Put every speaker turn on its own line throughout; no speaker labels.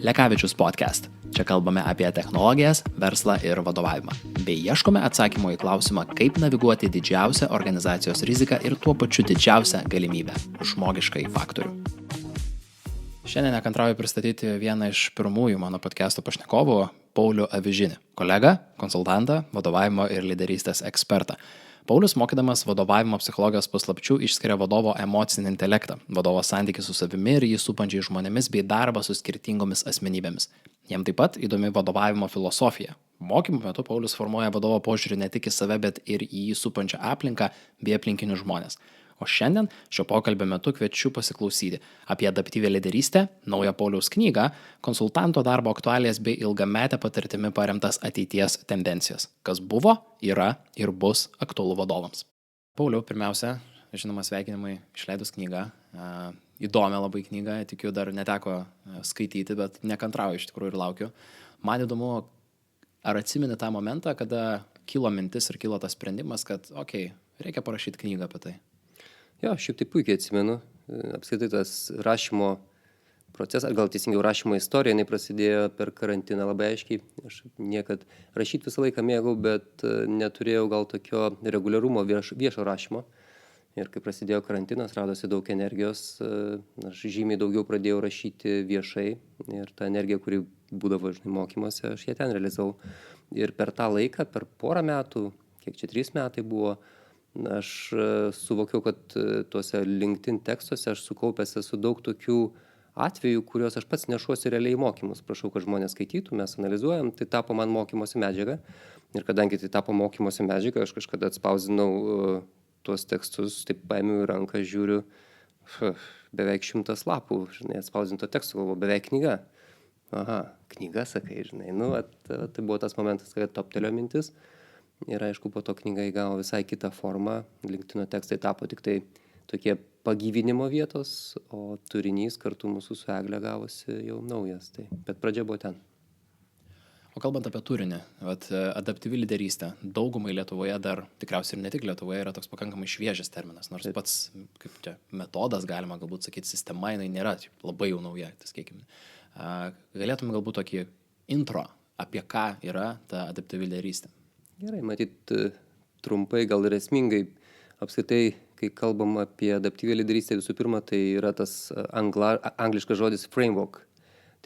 Lekavičius podcast. Čia kalbame apie technologijas, verslą ir vadovavimą. Bei ieškome atsakymų į klausimą, kaip naviguoti didžiausią organizacijos riziką ir tuo pačiu didžiausią galimybę – žmogiškąjį faktorių. Šiandien nekantrauju pristatyti vieną iš pirmųjų mano podcast'o pašnekovų, Paulių Avižinį, kolegą, konsultantą, vadovavimo ir lyderystės ekspertą. Paulius, mokydamas vadovavimo psichologijos paslapčių, išskiria vadovo emocinį intelektą, vadovo santykį su savimi ir jį supančiais žmonėmis bei darbą su skirtingomis asmenybėmis. Jam taip pat įdomi vadovavimo filosofija. Mokymų metu Paulius formuoja vadovo požiūrį ne tik į save, bet ir į jį supančią aplinką bei aplinkinius žmonės. O šiandien šio pokalbio metu kviečiu pasiklausyti apie adaptyvią lyderystę, naują Pauliaus knygą, konsultanto darbo aktualijas bei ilgametę patirtimi paremtas ateities tendencijas, kas buvo, yra ir bus aktualu vadovams. Pauliau, pirmiausia, žinoma, sveikinimai išleidus knygą. Įdomią labai knygą, tikiu, dar neteko skaityti, bet nekantrauju iš tikrųjų ir laukiu. Man įdomu, ar atsimeni tą momentą, kada kilo mintis ir kilo tas sprendimas, kad, reikia parašyti knygą apie tai.
Jo, šiaip tai puikiai atsimenu. Apskritai tas rašymo procesas, gal teisingiau rašymo istorija, jinai prasidėjo per karantiną labai aiškiai. Aš niekad rašyti visą laiką mėgau, bet neturėjau gal tokio reguliarumo viešo rašymo. Ir kai prasidėjo karantinas, radosi daug energijos, aš žymiai daugiau pradėjau rašyti viešai. Ir ta energija, kuri būdavo mokymuose, aš ją ten realizavau. Ir per tą laiką, per porą metų, kiek čia 3 metai buvo, aš suvokiau, kad tuose LinkedIn tekstuose aš sukaupęs esu daug tokių atvejų, kuriuos aš pats nešuosi realiai į mokymus. Prašau, kad žmonės skaitytų, mes analizuojam, tai tapo man mokymosi medžiaga. Ir kadangi tai tapo mokymosi medžiaga, aš kažkada atspausdinau tuos tekstus, taip paėmiau į ranką, žiūriu, beveik 100 lapų, atspausdinto teksto, galvoju, beveik knyga. Aha, knyga, sakai, tai buvo tas momentas, kad toptelėjo mintis. Ir aišku, po to knyga įgavo visai kitą formą. LinkedIn tekstai tapo tik tai tokie pagyvinimo vietos, o turinys kartu mūsų su Egle gavosi jau naujas. Bet pradžia buvo ten.
O kalbant apie turinį, adaptyvi lyderystė, daugumai Lietuvoje dar, tikriausiai ir ne tik Lietuvoje, yra toks pakankamai šviežias terminas, nors pats kaip čia metodas, galima galbūt sakyti, sistema, jinai nėra labai jau nauja, sakykime. Galėtume galbūt tokį intro, apie ką yra ta adaptyvi lyderystė.
Gerai, matyt, trumpai, gal ir esmingai, apskritai, kai kalbam apie adaptyvią lyderystę, visų pirma, tai yra tas angliškas žodis framework.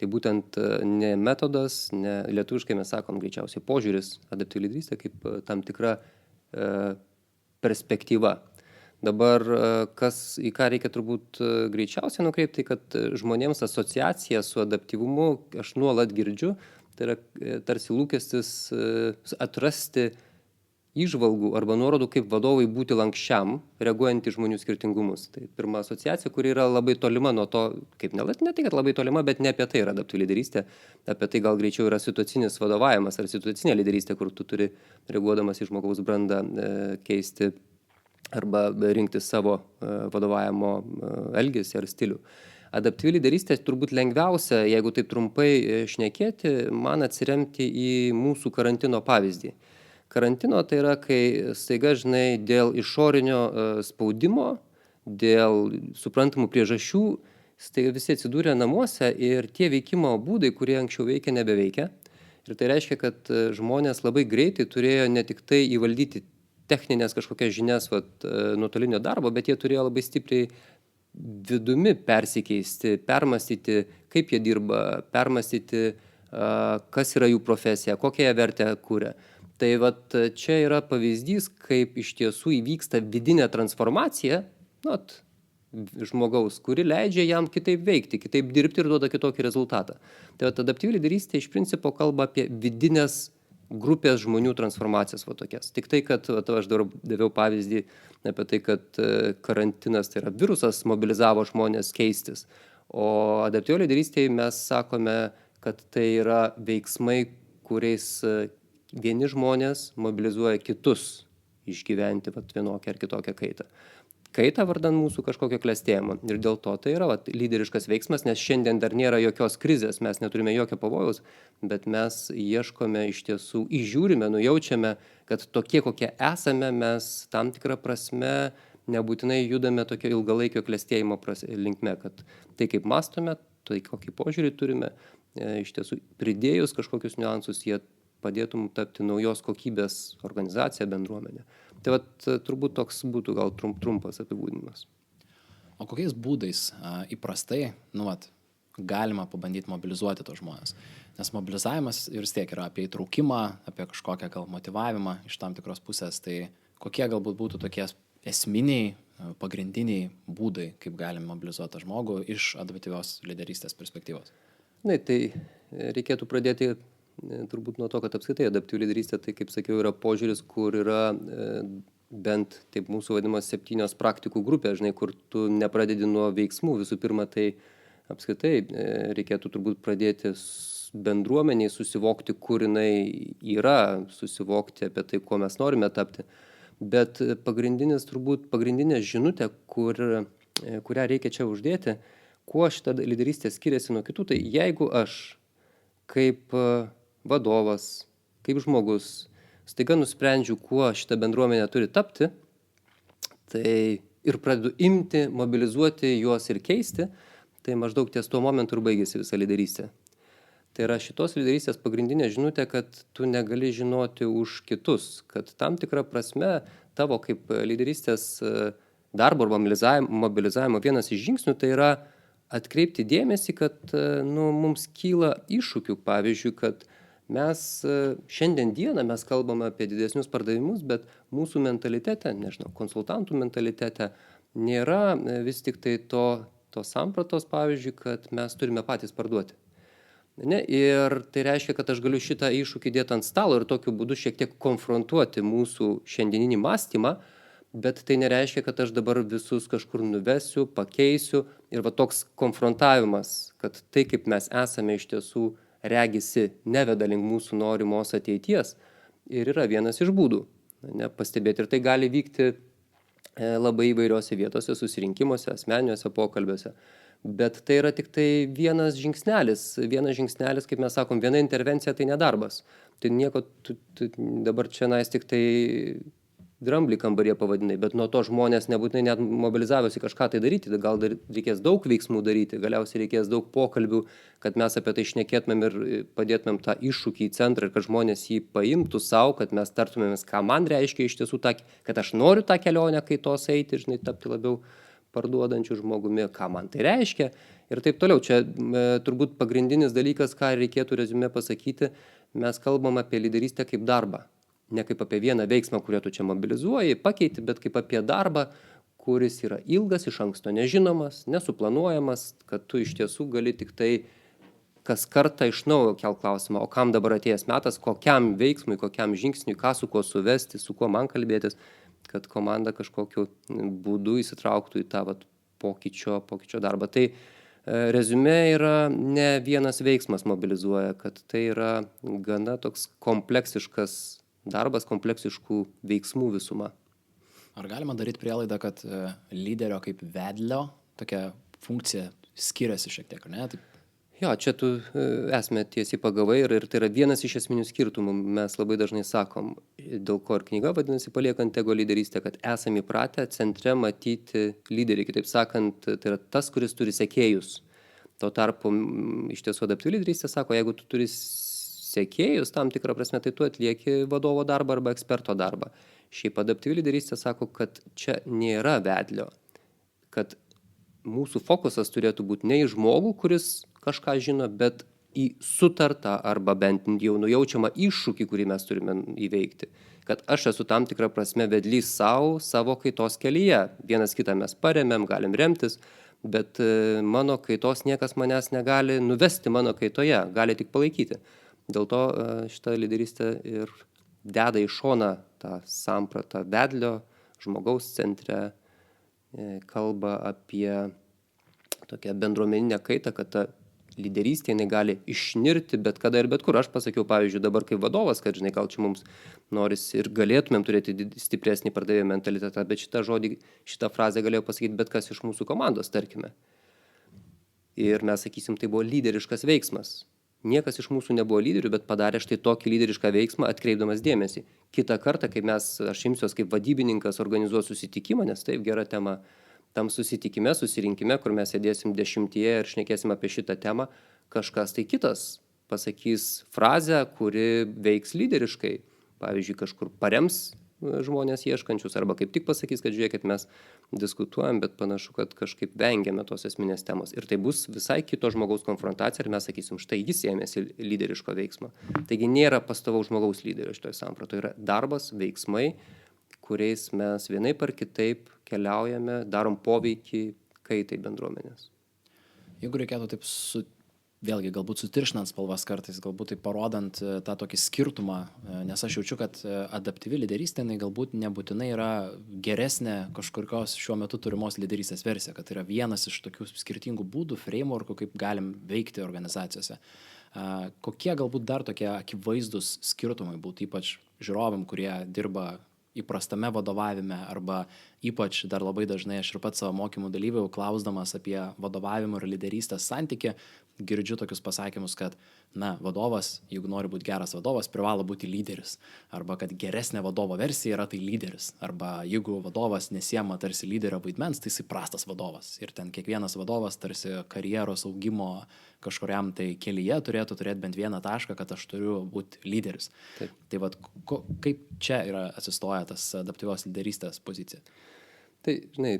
Tai būtent ne metodas, ne lietuviškai mes sakom greičiausiai požiūris, adaptyvi lyderystė kaip tam tikra perspektyva. Dabar, į ką reikia turbūt greičiausiai nukreipti, kad žmonėms asociacija su adaptyvumu aš nuolat girdžiu. Tai yra tarsi lūkestis atrasti įžvalgų arba nuorodų, kaip vadovai būti lankščiam, reaguojant į žmonių skirtingumus. Tai pirma asociacija, kuri yra labai tolima nuo to, kaip ne tai, kad labai tolima, bet ne apie tai yra adaptyvi lyderystė. Apie tai gal greičiau yra situacinis vadovavimas ar situacinė lyderystė, kur tu turi, reaguodamas į žmogaus brandą, keisti arba rinkti savo vadovavimo elgesį ar stilių. Adaptyvi lyderystė turbūt lengviausia, jeigu taip trumpai šnekėti, man atsiremti į mūsų karantino pavyzdį. Karantino tai yra, kai staiga, dėl išorinio spaudimo, dėl suprantamų priežasčių, staiga visi atsidūrė namuose ir tie veikimo būdai, kurie anksčiau veikia, nebeveikia. Ir tai reiškia, kad žmonės labai greitai turėjo ne tik tai įvaldyti techninės kažkokias žinias nuotolinio darbo, bet jie turėjo labai stipriai vidumi persikeisti, permastyti, kaip jie dirba, permastyti, kas yra jų profesija, kokią jie vertę kuria. Tai čia yra pavyzdys, kaip iš tiesų įvyksta vidinė transformacija žmogaus, kuri leidžia jam kitaip veikti, kitaip dirbti ir duoda kitokį rezultatą. Tai adaptyvi lyderystė iš principo kalba apie vidinės grupės žmonių transformacijas tokias. Tik tai, kad aš dar daviau pavyzdį apie tai, kad karantinas, tai yra virusas, mobilizavo žmonės keistis. O adaptyvioje lyderystėje mes sakome, kad tai yra veiksmai, kuriais vieni žmonės mobilizuoja kitus išgyventi vienokią ar kitokią kaitą. Kaitą vardan mūsų kažkokio klestėjimo. Ir dėl to tai yra lyderiškas veiksmas, nes šiandien dar nėra jokios krizės, mes neturime jokio pavojaus, bet mes ieškome iš tiesų, įžiūrime, nujaučiame, kad tokie, kokie esame, mes tam tikrą prasme nebūtinai judame tokio ilgalaikio klestėjimo linkme, kad tai kaip mąstome, tai kokį požiūrį turime, iš tiesų pridėjus kažkokius niuansus, jie padėtų mum tapti naujos kokybės organizacija, bendruomenė. Tai vat, turbūt toks būtų gal trumpas apibūdinimas.
O kokiais būdais įprastai, galima pabandyti mobilizuoti tos žmonės? Nes mobilizavimas ir vis tiek yra apie įtraukimą, apie kažkokią gal motyvavimą iš tam tikros pusės. Tai kokie galbūt būtų tokie esminiai, pagrindiniai būdai, kaip galim mobilizuoti tą žmogų iš adaptyvios lyderystės perspektyvos?
Tai reikėtų pradėti turbūt nuo to, kad apskritai adaptyvi lyderystė, tai kaip sakiau, yra požiūris, kur yra bent taip mūsų vadinamas 7 praktikų grupė, žinai, kur tu nepradedi nuo veiksmų. Visų pirma, tai apskritai reikėtų turbūt pradėti bendruomeniai susivokti, kur jinai yra, susivokti apie tai, kuo mes norime tapti. Bet pagrindinė žinutė, kurią reikia čia uždėti, kuo šita lyderystė skiriasi nuo kitų, tai jeigu aš kaip vadovas, kaip žmogus staiga nusprendžiu, kuo šita bendruomenė turi tapti, tai ir pradedu imti, mobilizuoti juos ir keisti, tai maždaug ties tuo momentu ir baigėsi visa lyderystė. Tai yra šitos lyderystės pagrindinė žinutė, kad tu negali žinoti už kitus, kad tam tikra prasme tavo kaip lyderystės darbo arba mobilizavimo vienas iš žingsnių tai yra atkreipti dėmesį, kad mums kyla iššūkių, pavyzdžiui, kad mes šiandien dieną mes kalbame apie didesnius pardavimus, bet mūsų mentalitete, konsultantų mentalitete nėra vis tik tai to sampratos, pavyzdžiui, kad mes turime patys parduoti. Ir tai reiškia, kad aš galiu šitą iššūkį dėti ant stalo ir tokiu būdu šiek tiek konfrontuoti mūsų šiandieninį mąstymą, bet tai nereiškia, kad aš dabar visus kažkur nuvesiu, pakeisiu ir va toks konfrontavimas, kad tai, kaip mes esame iš tiesų regisi neveda link mūsų norimos ateities ir yra vienas iš būdų pastebėti. Ir tai gali vykti labai įvairiose vietose, susirinkimuose, asmeniniuose pokalbiuose. Bet tai yra tik tai vienas žingsnelis, kaip mes sakom, viena intervencija tai nedarbas. Tai nieko, dabar čia tik tai dramblį kambaryje pavadinai, bet nuo to žmonės nebūtinai net mobilizavosi kažką tai daryti, gal reikės daug veiksmų daryti, galiausiai reikės daug pokalbių, kad mes apie tai šnekėtumėm ir padėtumėm tą iššūkį į centrą ir kad žmonės jį paimtų savo, kad mes tartumėmės, ką man reiškia iš tiesų, kad aš noriu tą kelionę kaitos eiti ir tapti labiau parduodančių žmogumi, ką man tai reiškia ir taip toliau. Čia turbūt pagrindinis dalykas, ką reikėtų reziumė pasakyti, mes kalbam apie lyderystę kaip darbą. Ne kaip apie vieną veiksmą, kurio tu čia mobilizuoji, pakeiti, bet kaip apie darbą, kuris yra ilgas, iš anksto nežinomas, nesuplanuojamas, kad tu iš tiesų gali tik tai kas kartą iš naujo kelt klausimą, o kam dabar atėjęs metas, kokiam veiksmui, kokiam žingsniui, ką su kuo suvesti, su kuo man kalbėtis, kad komanda kažkokiu būdu įsitrauktų į tą pokyčio darbą. Tai reziumė yra ne vienas veiksmas mobilizuoja, kad tai yra gana toks kompleksiškas darbas, kompleksiškų veiksmų visuma.
Ar galima daryti prielaidą, kad lyderio kaip vedlio tokia funkcija skiriasi šiek tiek, ne?
Jo, čia tu esmę tiesiai pagavai ir tai yra vienas iš esminių skirtumų. Mes labai dažnai sakom, dėl ko ir knyga vadinasi Paliekant ego lyderystę, kad esame įpratę centre matyti lyderį. Kitaip sakant, tai yra tas, kuris turi sekėjus. Tuo tarpu iš tiesų adaptyvi lyderystė sako, jeigu tu turi sekėjus tam tikrą prasme, tai tu atlieki vadovo darbą arba eksperto darbą. Šiaip adaptyvi lyderystė sako, kad čia nėra vedlio, kad mūsų fokusas turėtų būti ne į žmogų, kuris kažką žino, bet į sutartą arba bent jau nujaučiamą iššūkį, kurį mes turime įveikti. Kad aš esu tam tikrą prasme vedlys savo kaitos kelyje. Vienas kitą mes paremėm, galim remtis, bet mano kaitos niekas manęs negali nuvesti mano kaitoje, gali tik palaikyti. Dėl to šitą lyderystę ir deda į šoną tą sampratą vedlio, žmogaus centre, kalba apie tokią bendruomeninę kaitą, kad ta lyderystė jinai gali išnirti bet kada ir bet kur. Aš pasakiau, pavyzdžiui, dabar kaip vadovas, kad gal čia mums norisi ir galėtumėm turėti stipresnį pardavėjo mentalitetą, bet šitą frazę galėjau pasakyti bet kas iš mūsų komandos, tarkime. Ir mes sakysim, tai buvo lyderiškas veiksmas. Niekas iš mūsų nebuvo lyderių, bet padarė štai tokį lyderišką veiksmą, atkreipdamas dėmesį. Kitą kartą, kai aš imsiuos kaip vadybininkas organizuoti susitikimą, nes taip gera tema, tam susirinkime, kur mes sėdėsim 10 ir šnekėsim apie šitą temą, kažkas tai kitas pasakys frazę, kuri veiks lyderiškai. Pavyzdžiui, kažkur parems žmonės ieškančius arba kaip tik pasakys, kad žiūrėkit, mes diskutuojam, bet panašu, kad kažkaip vengiame tos esminės temos. Ir tai bus visai kito žmogaus konfrontacija ir mes sakysim, štai jis ėmėsi lyderiško veiksmo. Taigi nėra pastovaus žmogaus lyderio šitoje sampratoje. Yra darbas, veiksmai, kuriais mes vienaip ar kitaip keliaujame, darom poveikį kaitai bendruomenės.
Jeigu reikėtų taip vėlgi galbūt sutiršinant spalvas kartais, galbūt tai parodant tą tokį skirtumą, nes aš jaučiu, kad adaptyvi lyderystė galbūt nebūtinai yra geresnė kažkokios šiuo metu turimos lyderystės versija, kad tai yra vienas iš tokių skirtingų būdų, frameworkų, kaip galim veikti organizacijose. Kokie galbūt dar tokie akivaizdus skirtumai būtų, ypač žiūrovam, kurie dirba įprastame vadovavime arba ypač dar labai dažnai aš ir pats savo mokymų dalyvių klausdamas apie vadovavimo ir lyderystės santykį, girdžiu tokius pasakymus, kad vadovas, jeigu nori būti geras vadovas, privalo būti lyderis. Arba kad geresnė vadovo versija yra tai lyderis. Arba jeigu vadovas nesiema tarsi lyderio vaidmens, tai jisai prastas vadovas. Ir ten kiekvienas vadovas tarsi karjeros augimo kažkuriam tai kelyje turėtų turėti bent vieną tašką, kad aš turiu būti lyderis.
Taip.
Tai vat, kaip čia yra atsistoja tas adaptyvios lyderystės pozicija?
Tai, žinai,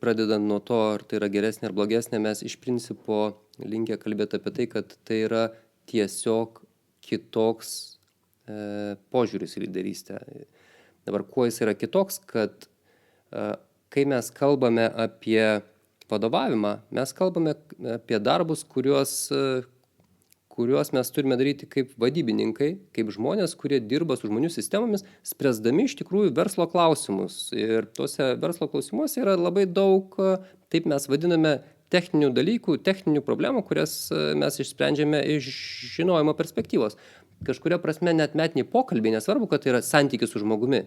pradedant nuo to, ar tai yra geresnė ar blogesnė, mes iš principo linkę kalbėti apie tai, kad tai yra tiesiog kitoks požiūris į lyderystę. Dabar, kuo jis yra kitoks, kad kai mes kalbame apie vadovavimą, mes kalbame apie darbus, kuriuos mes turime daryti kaip vadybininkai, kaip žmonės, kurie dirba su žmonių sistemomis, spręsdami iš tikrųjų verslo klausimus. Ir tuose verslo klausimuose yra labai daug, taip mes vadiname, techninių dalykų, techninių problemų, kurias mes išsprendžiame iš žinojimo perspektyvos. Kažkuria prasme net metiniai pokalbiai, nesvarbu, kad tai yra santykis su žmogumi.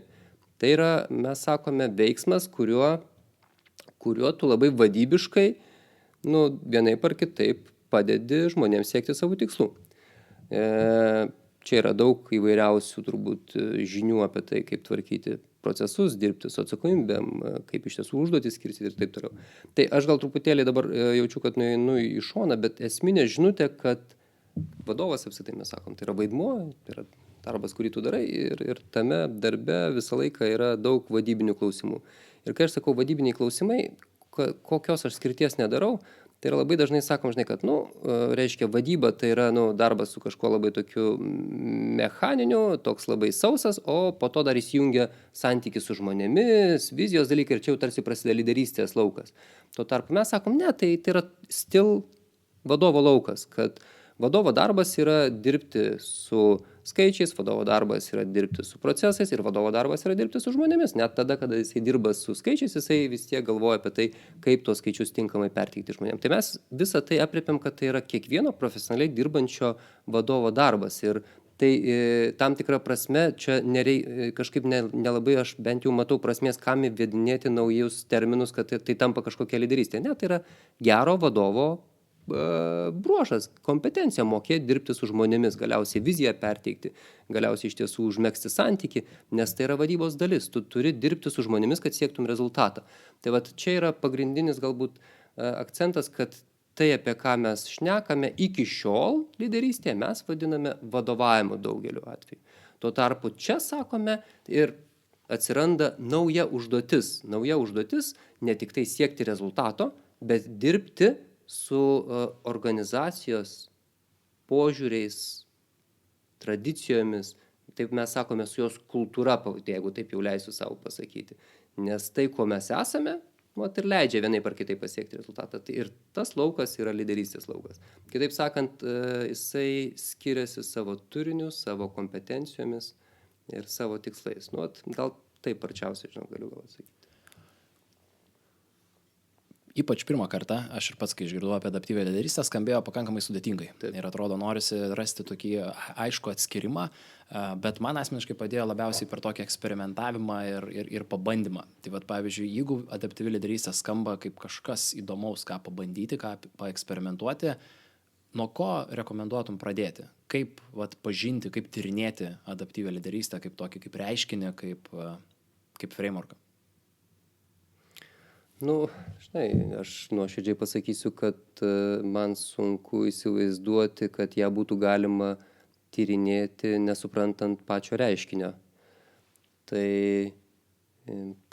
Tai yra, mes sakome, veiksmas, kuriuo tu labai vadybiškai, vienaip ar kitaip padedi žmonėms siekti savo tikslų. Čia yra daug įvairiausių turbūt žinių apie tai, kaip tvarkyti procesus, dirbti su atsakomybėm, kaip iš tiesų užduotis skirstyti ir taip toliau. Tai aš gal truputėlį dabar jaučiu, kad nueinu į šoną, bet esminė žinutė, kad vadovas, apskritai mes sakom, tai yra vaidmuo, tai yra darbas, kurį tu darai ir tame darbe visą laiką yra daug vadybinių klausimų. Ir kai aš sakau vadybiniai klausimai, kokios aš skirties nedarau, tai yra labai dažnai sakom, žinai, kad, reiškia, vadyba tai yra, darbas su kažkuo labai tokiu mechaniniu, toks labai sausas, o po to dar įsijungia santykis su žmonėmis, vizijos dalykai ir čia jau tarsi prasideda lyderystės laukas. Tuo tarpu mes sakom, ne, tai yra still vadovo laukas, kad vadovo darbas yra dirbti su skaičiais, vadovo darbas yra dirbti su procesais ir vadovo darbas yra dirbti su žmonėmis. Net tada, kada jisai dirba su skaičiais, jisai vis tiek galvoja apie tai, kaip tuos skaičius tinkamai perteikti žmonėms. Tai mes visą tai aprėpiam, kad tai yra kiekvieno profesionaliai dirbančio vadovo darbas. Ir tai tam tikrą prasme čia kažkaip nelabai aš bent jau matau prasmės, kam įvedinėti naujus terminus, kad tai tampa kažkokia lyderystė. Ne, tai yra gero vadovo bruožas, kompetencija mokėti dirbti su žmonėmis, galiausiai viziją perteikti, galiausiai iš tiesų užmegzti santykį, nes tai yra vadybos dalis. Tu turi dirbti su žmonėmis, kad siektum rezultatą. Tai vat čia yra pagrindinis galbūt akcentas, kad tai, apie ką mes šnekame iki šiol lyderystėje, mes vadiname vadovavimu daugeliu atveju. Tuo tarpu čia sakome ir atsiranda nauja užduotis. Nauja užduotis ne tik tai siekti rezultato, bet dirbti su organizacijos požiūriais, tradicijomis, taip mes sakome, su jos kultūra, jeigu taip jau leisiu savo pasakyti. Nes tai, ko mes esame, ir leidžia vienaip ar kitaip pasiekti rezultatą. Ir tas laukas yra lyderystės laukas. Kitaip sakant, jisai skiriasi savo turiniu, savo kompetencijomis ir savo tikslais. Gal taip arčiausiai, galiu gal atsakyti.
Ypač pirmą kartą, aš ir pats, kai išgirdau apie adaptyvią lyderystę, skambėjo pakankamai sudėtingai. Taip. Ir atrodo, norisi rasti tokį aišku atskirimą, bet man asmeniškai padėjo labiausiai per tokį eksperimentavimą ir pabandymą. Tai vat, pavyzdžiui, jeigu adaptyvi lyderystė skamba kaip kažkas įdomaus, ką pabandyti, ką paeksperimentuoti, nuo ko rekomenduotum pradėti? Kaip pažinti, kaip tyrinėti adaptyvią lyderystę, kaip tokį, kaip reiškinį, kaip frameworką?
Žinai, aš nuoširdžiai pasakysiu, kad man sunku įsivaizduoti, kad ją būtų galima tyrinėti, nesuprantant pačio reiškinio. Tai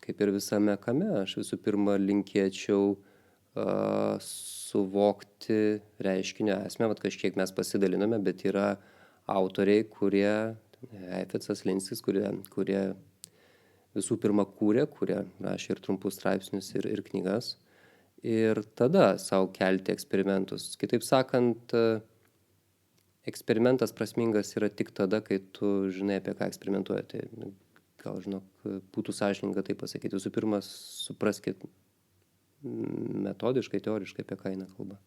kaip ir visame kame, aš visų pirma linkėčiau suvokti reiškinio esmę, kažkiek mes pasidalinome, bet yra autoriai, kurie, Heifetzas, Linskis, kurie visų pirma kurie rašė ir trumpus straipsnius, ir knygas, ir tada savo kelti eksperimentus. Kitaip sakant, eksperimentas prasmingas yra tik tada, kai tu žinai, apie ką eksperimentuoji. Tai gal, būtų sąžininga tai pasakyti. Visų pirma, supraskit metodiškai, teoriškai, apie ką eina kalba.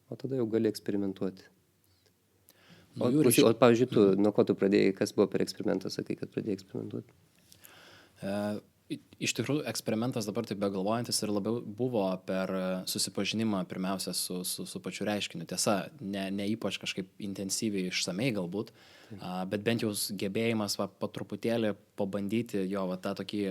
O tada jau gali eksperimentuoti. O pavyzdžiui, tu, nuo ko tu pradėjai, kas buvo per eksperimentą, sakai, kad pradėjai eksperimentuoti?
Iš tikrųjų, eksperimentas dabar taip begalvojantis ir labiau buvo per susipažinimą pirmiausia su pačiu reiškiniu. Tiesa, ne ypač kažkaip intensyviai išsamei galbūt, bet bent jau gebėjimas po truputėlį pabandyti jo tą tokį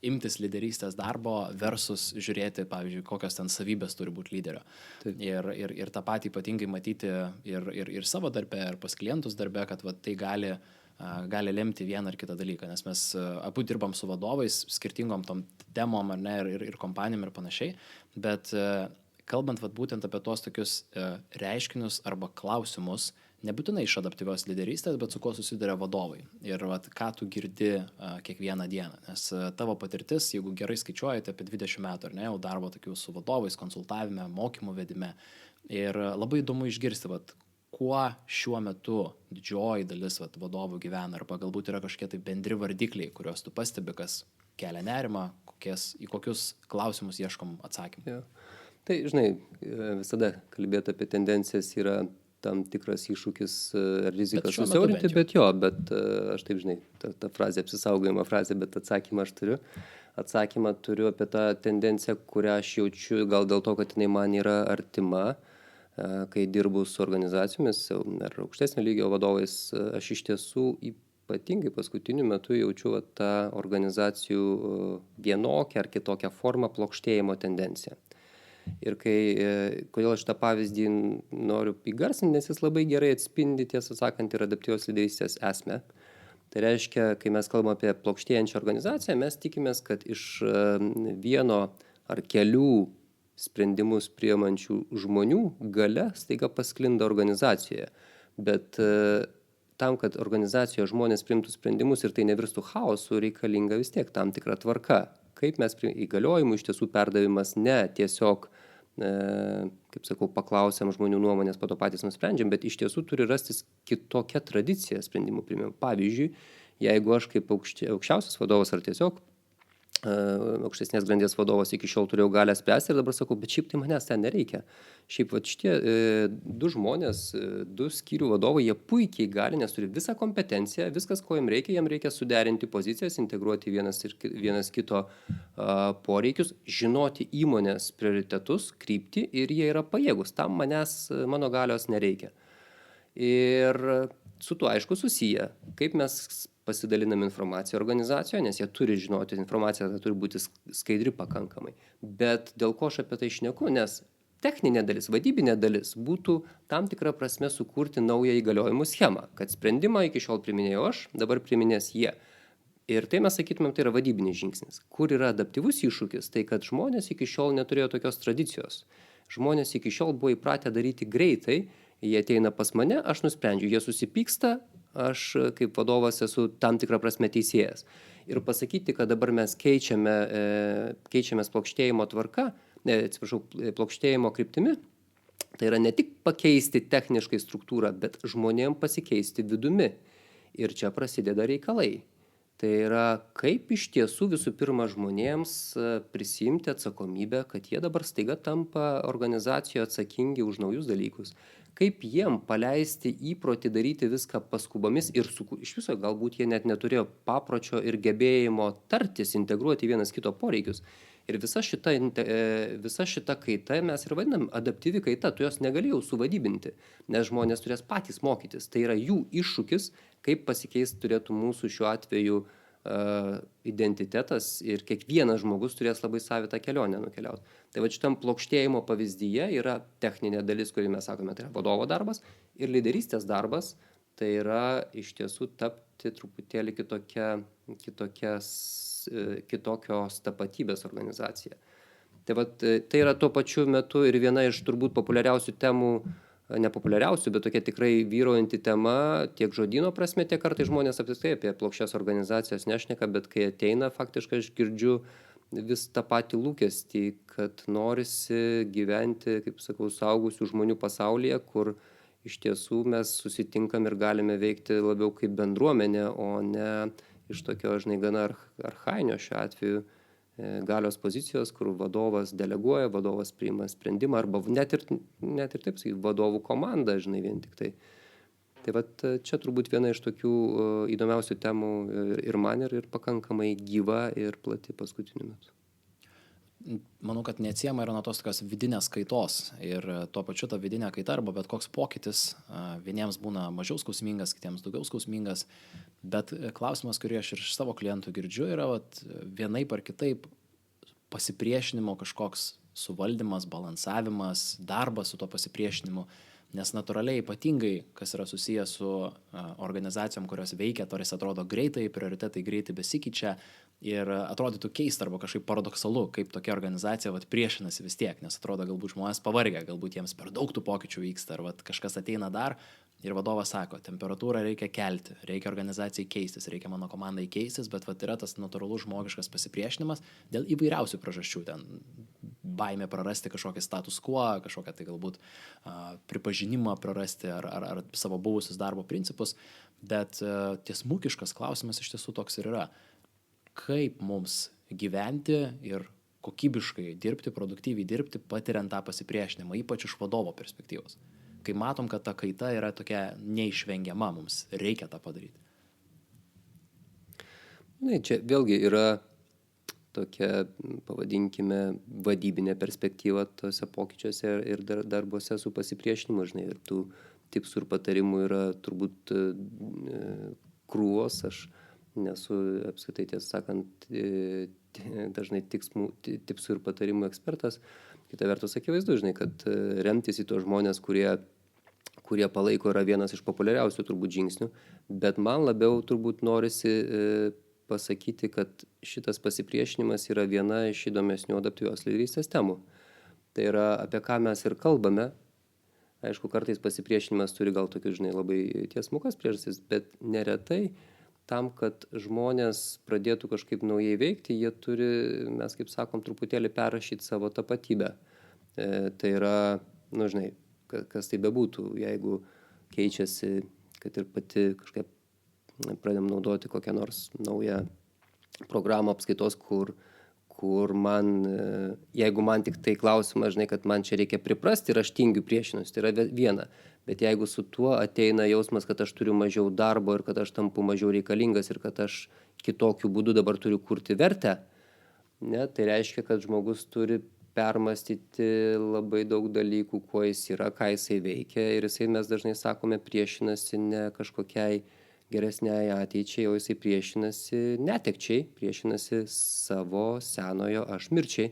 imtis lyderystės darbo versus žiūrėti, pavyzdžiui, kokios ten savybės turi būti lyderio. Ir tą patį ypatingai matyti ir savo darbe, ir pas klientus darbe, kad tai gali lemti vieną ar kitą dalyką, nes mes abu dirbam su vadovais, skirtingom tom temom, ar ne, ir kompanijom ir panašiai, bet kalbant būtent apie tos tokius reiškinius arba klausimus, nebūtinai iš adaptyvios lyderystės, bet su kuo susiduria vadovai. Ir ką tu girdi kiekvieną dieną. Nes tavo patirtis, jeigu gerai skaičiuojate, apie 20 metų, ar ne, jau darbo tokių su vadovais, konsultavime, mokymų vedime. Ir labai įdomu išgirsti, kuo šiuo metu didžioji dalis vadovų gyvena, arba galbūt yra kažkokie tai bendri vardikliai, kuriuos tu pastebi, kas kelia nerimą, į kokius klausimus ieškom atsakymų.
Ja. Tai, žinai, visada kalbėti apie tendencijas yra tam tikras iššūkis ar rizika susiaurinti, bet aš taip, žinai, ta frazė, apsisaugojimo frazė, bet atsakymą aš turiu. Atsakymą turiu apie tą tendenciją, kurią aš jaučiu, gal dėl to, kad jinai man yra artima, kai dirbu su organizacijomis ar aukštesnio lygio vadovais, aš iš tiesų ypatingai paskutiniu metu jaučiu tą organizacijų vienokią ar kitokią formą plokštėjimo tendenciją. Ir kodėl aš tą pavyzdį noriu įgarsinti, nes jis labai gerai atspindi, tiesą sakant, ir adaptyvios lyderystės esmę. Tai reiškia, kai mes kalbame apie plokštėjančią organizaciją, mes tikimės, kad iš vieno ar kelių sprendimus priimančių žmonių galia staiga pasklinda organizacijoje. Bet tam, kad organizacijoje žmonės priimtų sprendimus ir tai nevirstų chaosu, reikalinga vis tiek tam tikra tvarka. Kaip mes įgaliojimų iš tiesų perdavimas ne tiesiog, kaip sakau, paklausiam žmonių nuomonės, po to patys nusprendžiam, bet iš tiesų turi rastis kitokia tradicija sprendimų priėmimo. Pavyzdžiui, jeigu aš kaip aukščiausias vadovas ar tiesiog aukštesnės grandies vadovas iki šiol turėjau galę spręsti ir dabar sakau, bet šiaip tai manęs ten nereikia. Šiaip šitie du žmonės, du skyrių vadovai, jie puikiai gali, nes turi visą kompetenciją, viskas, ko jiems reikia suderinti pozicijas, integruoti vienas kito poreikius, žinoti įmonės prioritetus, kryptį ir jie yra pajėgus. Tam mano galios nereikia. Ir su tuo aišku susiję, kaip mes pasidalinam informaciją organizacijoje, nes jie turi žinoti, informacija turi būti skaidri pakankamai. Bet dėl ko aš apie tai šneku, nes techninė dalis, vadybinė dalis būtų tam tikrą prasme sukurti naują įgaliojimų schemą, kad sprendimą iki šiol priminėjau aš, dabar priminės jie. Ir tai mes sakytumėm, tai yra vadybinis žingsnis. Kur yra adaptyvus iššūkis, tai kad žmonės iki šiol neturėjo tokios tradicijos. Žmonės iki šiol buvo įpratę daryti greitai, jie ateina pas mane, aš nusprendžiu, jie susipyksta, aš kaip vadovas esu tam tikrą prasme teisėjas. Ir pasakyti, kad dabar mes keičiamės plokštėjimo tvarka, plokštėjimo kryptimi, tai yra ne tik pakeisti techniškai struktūrą, bet žmonėm pasikeisti vidumi. Ir čia prasideda reikalai. Tai yra, kaip iš tiesų visų pirma žmonėms prisiimti atsakomybę, kad jie dabar staiga tampa organizacijoje atsakingi už naujus dalykus. Kaip jiem paleisti įprotį daryti viską paskubomis ir iš viso galbūt jie net neturėjo papročio ir gebėjimo tartis, integruoti vienas kito poreikius. Ir visa šita kaita mes ir vadinam adaptyvi kaita, tu jos negalėjau suvadybinti, nes žmonės turės patys mokytis. Tai yra jų iššūkis, kaip pasikeis turėtų mūsų šiuo atveju identitetas ir kiekvienas žmogus turės labai savitą kelionę nukeliauti. Tai va šitam plokštėjimo pavyzdyje yra techninė dalis, kurį mes sakome, tai yra vadovo darbas, ir lyderystės darbas, tai yra iš tiesų tapti truputėlį kitokios tapatybės organizacija. Tai yra tuo pačiu metu ir viena iš turbūt populiariausių temų, nepopuliariausių, bet tokia tikrai vyraujanti tema tiek žodyno prasme, tiek kartais žmonės apskritai apie plokščias organizacijas nešneka, bet kai ateina, faktiškai aš girdžiu vis tą patį lūkestį, kad norisi gyventi, kaip sakau, suaugusių žmonių pasaulyje, kur iš tiesų mes susitinkam ir galime veikti labiau kaip bendruomenė, o ne iš tokio, žinai, gana archainio šiuo atveju galios pozicijos, kur vadovas deleguoja, vadovas priima sprendimą, arba net ir taip sakyti, vadovų komanda, žinai, vien tik tai. Tai vat čia turbūt viena iš tokių įdomiausių temų ir man ir pakankamai gyva ir plati paskutiniu metu.
Manau, kad neatsiejama yra nuo tos tokios vidinės kaitos ir tuo pačiu ta vidinė kaita arba bet koks pokytis vieniems būna mažiau skausmingas, kitiems daugiau skausmingas, bet klausimas, kurį aš ir iš savo klientų girdžiu, yra vienaip ar kitaip pasipriešinimo kažkoks suvaldymas, balansavimas, darbas su to pasipriešinimu, nes natūraliai ypatingai, kas yra susijęs su organizacijom, kurios veikia, tarsi atrodo greitai, prioritetai greitai besikeičia, ir atrodytų keista arba kažkaip paradoksalu, kaip tokia organizacija priešinasi vis tiek, nes atrodo galbūt žmonės pavargę, galbūt jiems per daug tų pokyčių vyksta, ar kažkas ateina dar ir vadovas sako, temperatūrą reikia kelti, reikia organizacijai keistis, reikia mano komandai keistis, bet yra tas natūralus žmogiškas pasipriešinimas dėl įvairiausių priežasčių, ten baimė prarasti kažkokį status quo, kažkokią tai galbūt pripažinimą prarasti ar savo buvusius darbo principus, bet tiesmukiškas klausimas iš tiesų toks ir yra. Kaip mums gyventi ir kokybiškai dirbti, produktyviai dirbti, patiriant tą pasipriešinimą, ypač iš vadovo perspektyvos. Kai matom, kad ta kaita yra tokia neišvengiama, mums reikia tą padaryti.
Na, čia vėlgi yra tokia, pavadinkime, vadybinė perspektyva tose pokyčiuose ir darbuose su pasipriešinimu, žinai, ir tų tipsų ir patarimų yra turbūt krūvos. Aš nesu apskritai, tiesą sakant, dažnai tipsų ir patarimų ekspertas. Kita vertus, akivaizdu, žinai, kad remtis į tos žmonės, kurie palaiko, yra vienas iš populiariausių turbūt žingsnių, bet man labiau turbūt norisi pasakyti, kad šitas pasipriešinimas yra viena iš įdomesnių adaptyvios lyderystės temų. Tai yra, apie ką mes ir kalbame. Aišku, kartais pasipriešinimas turi gal tokius, žinai, labai tiesmukas priežastis, bet neretai tam, kad žmonės pradėtų kažkaip naujai veikti, jie turi, mes kaip sakom, truputėlį perrašyti savo tapatybę. Tai yra, nu, žinai, kas tai bebūtų, jeigu keičiasi, kad ir pati kažkaip pradėm naudoti kokią nors naują programą apskaitos, kur man, jeigu man tik tai klausimas, žinai, kad man čia reikia priprasti ir aš tingiu priešinuosi, tai yra viena. Bet jeigu su tuo ateina jausmas, kad aš turiu mažiau darbo ir kad aš tampu mažiau reikalingas ir kad aš kitokiu būdu dabar turiu kurti vertę, ne, tai reiškia, kad žmogus turi permastyti labai daug dalykų, kuo jis yra, ką jisai veikia, ir jisai, mes dažnai sakome, priešinasi ne kažkokiai geresniai ateičiai, o jisai priešinasi netekčiai, priešinasi savo senojo aš mirčiai.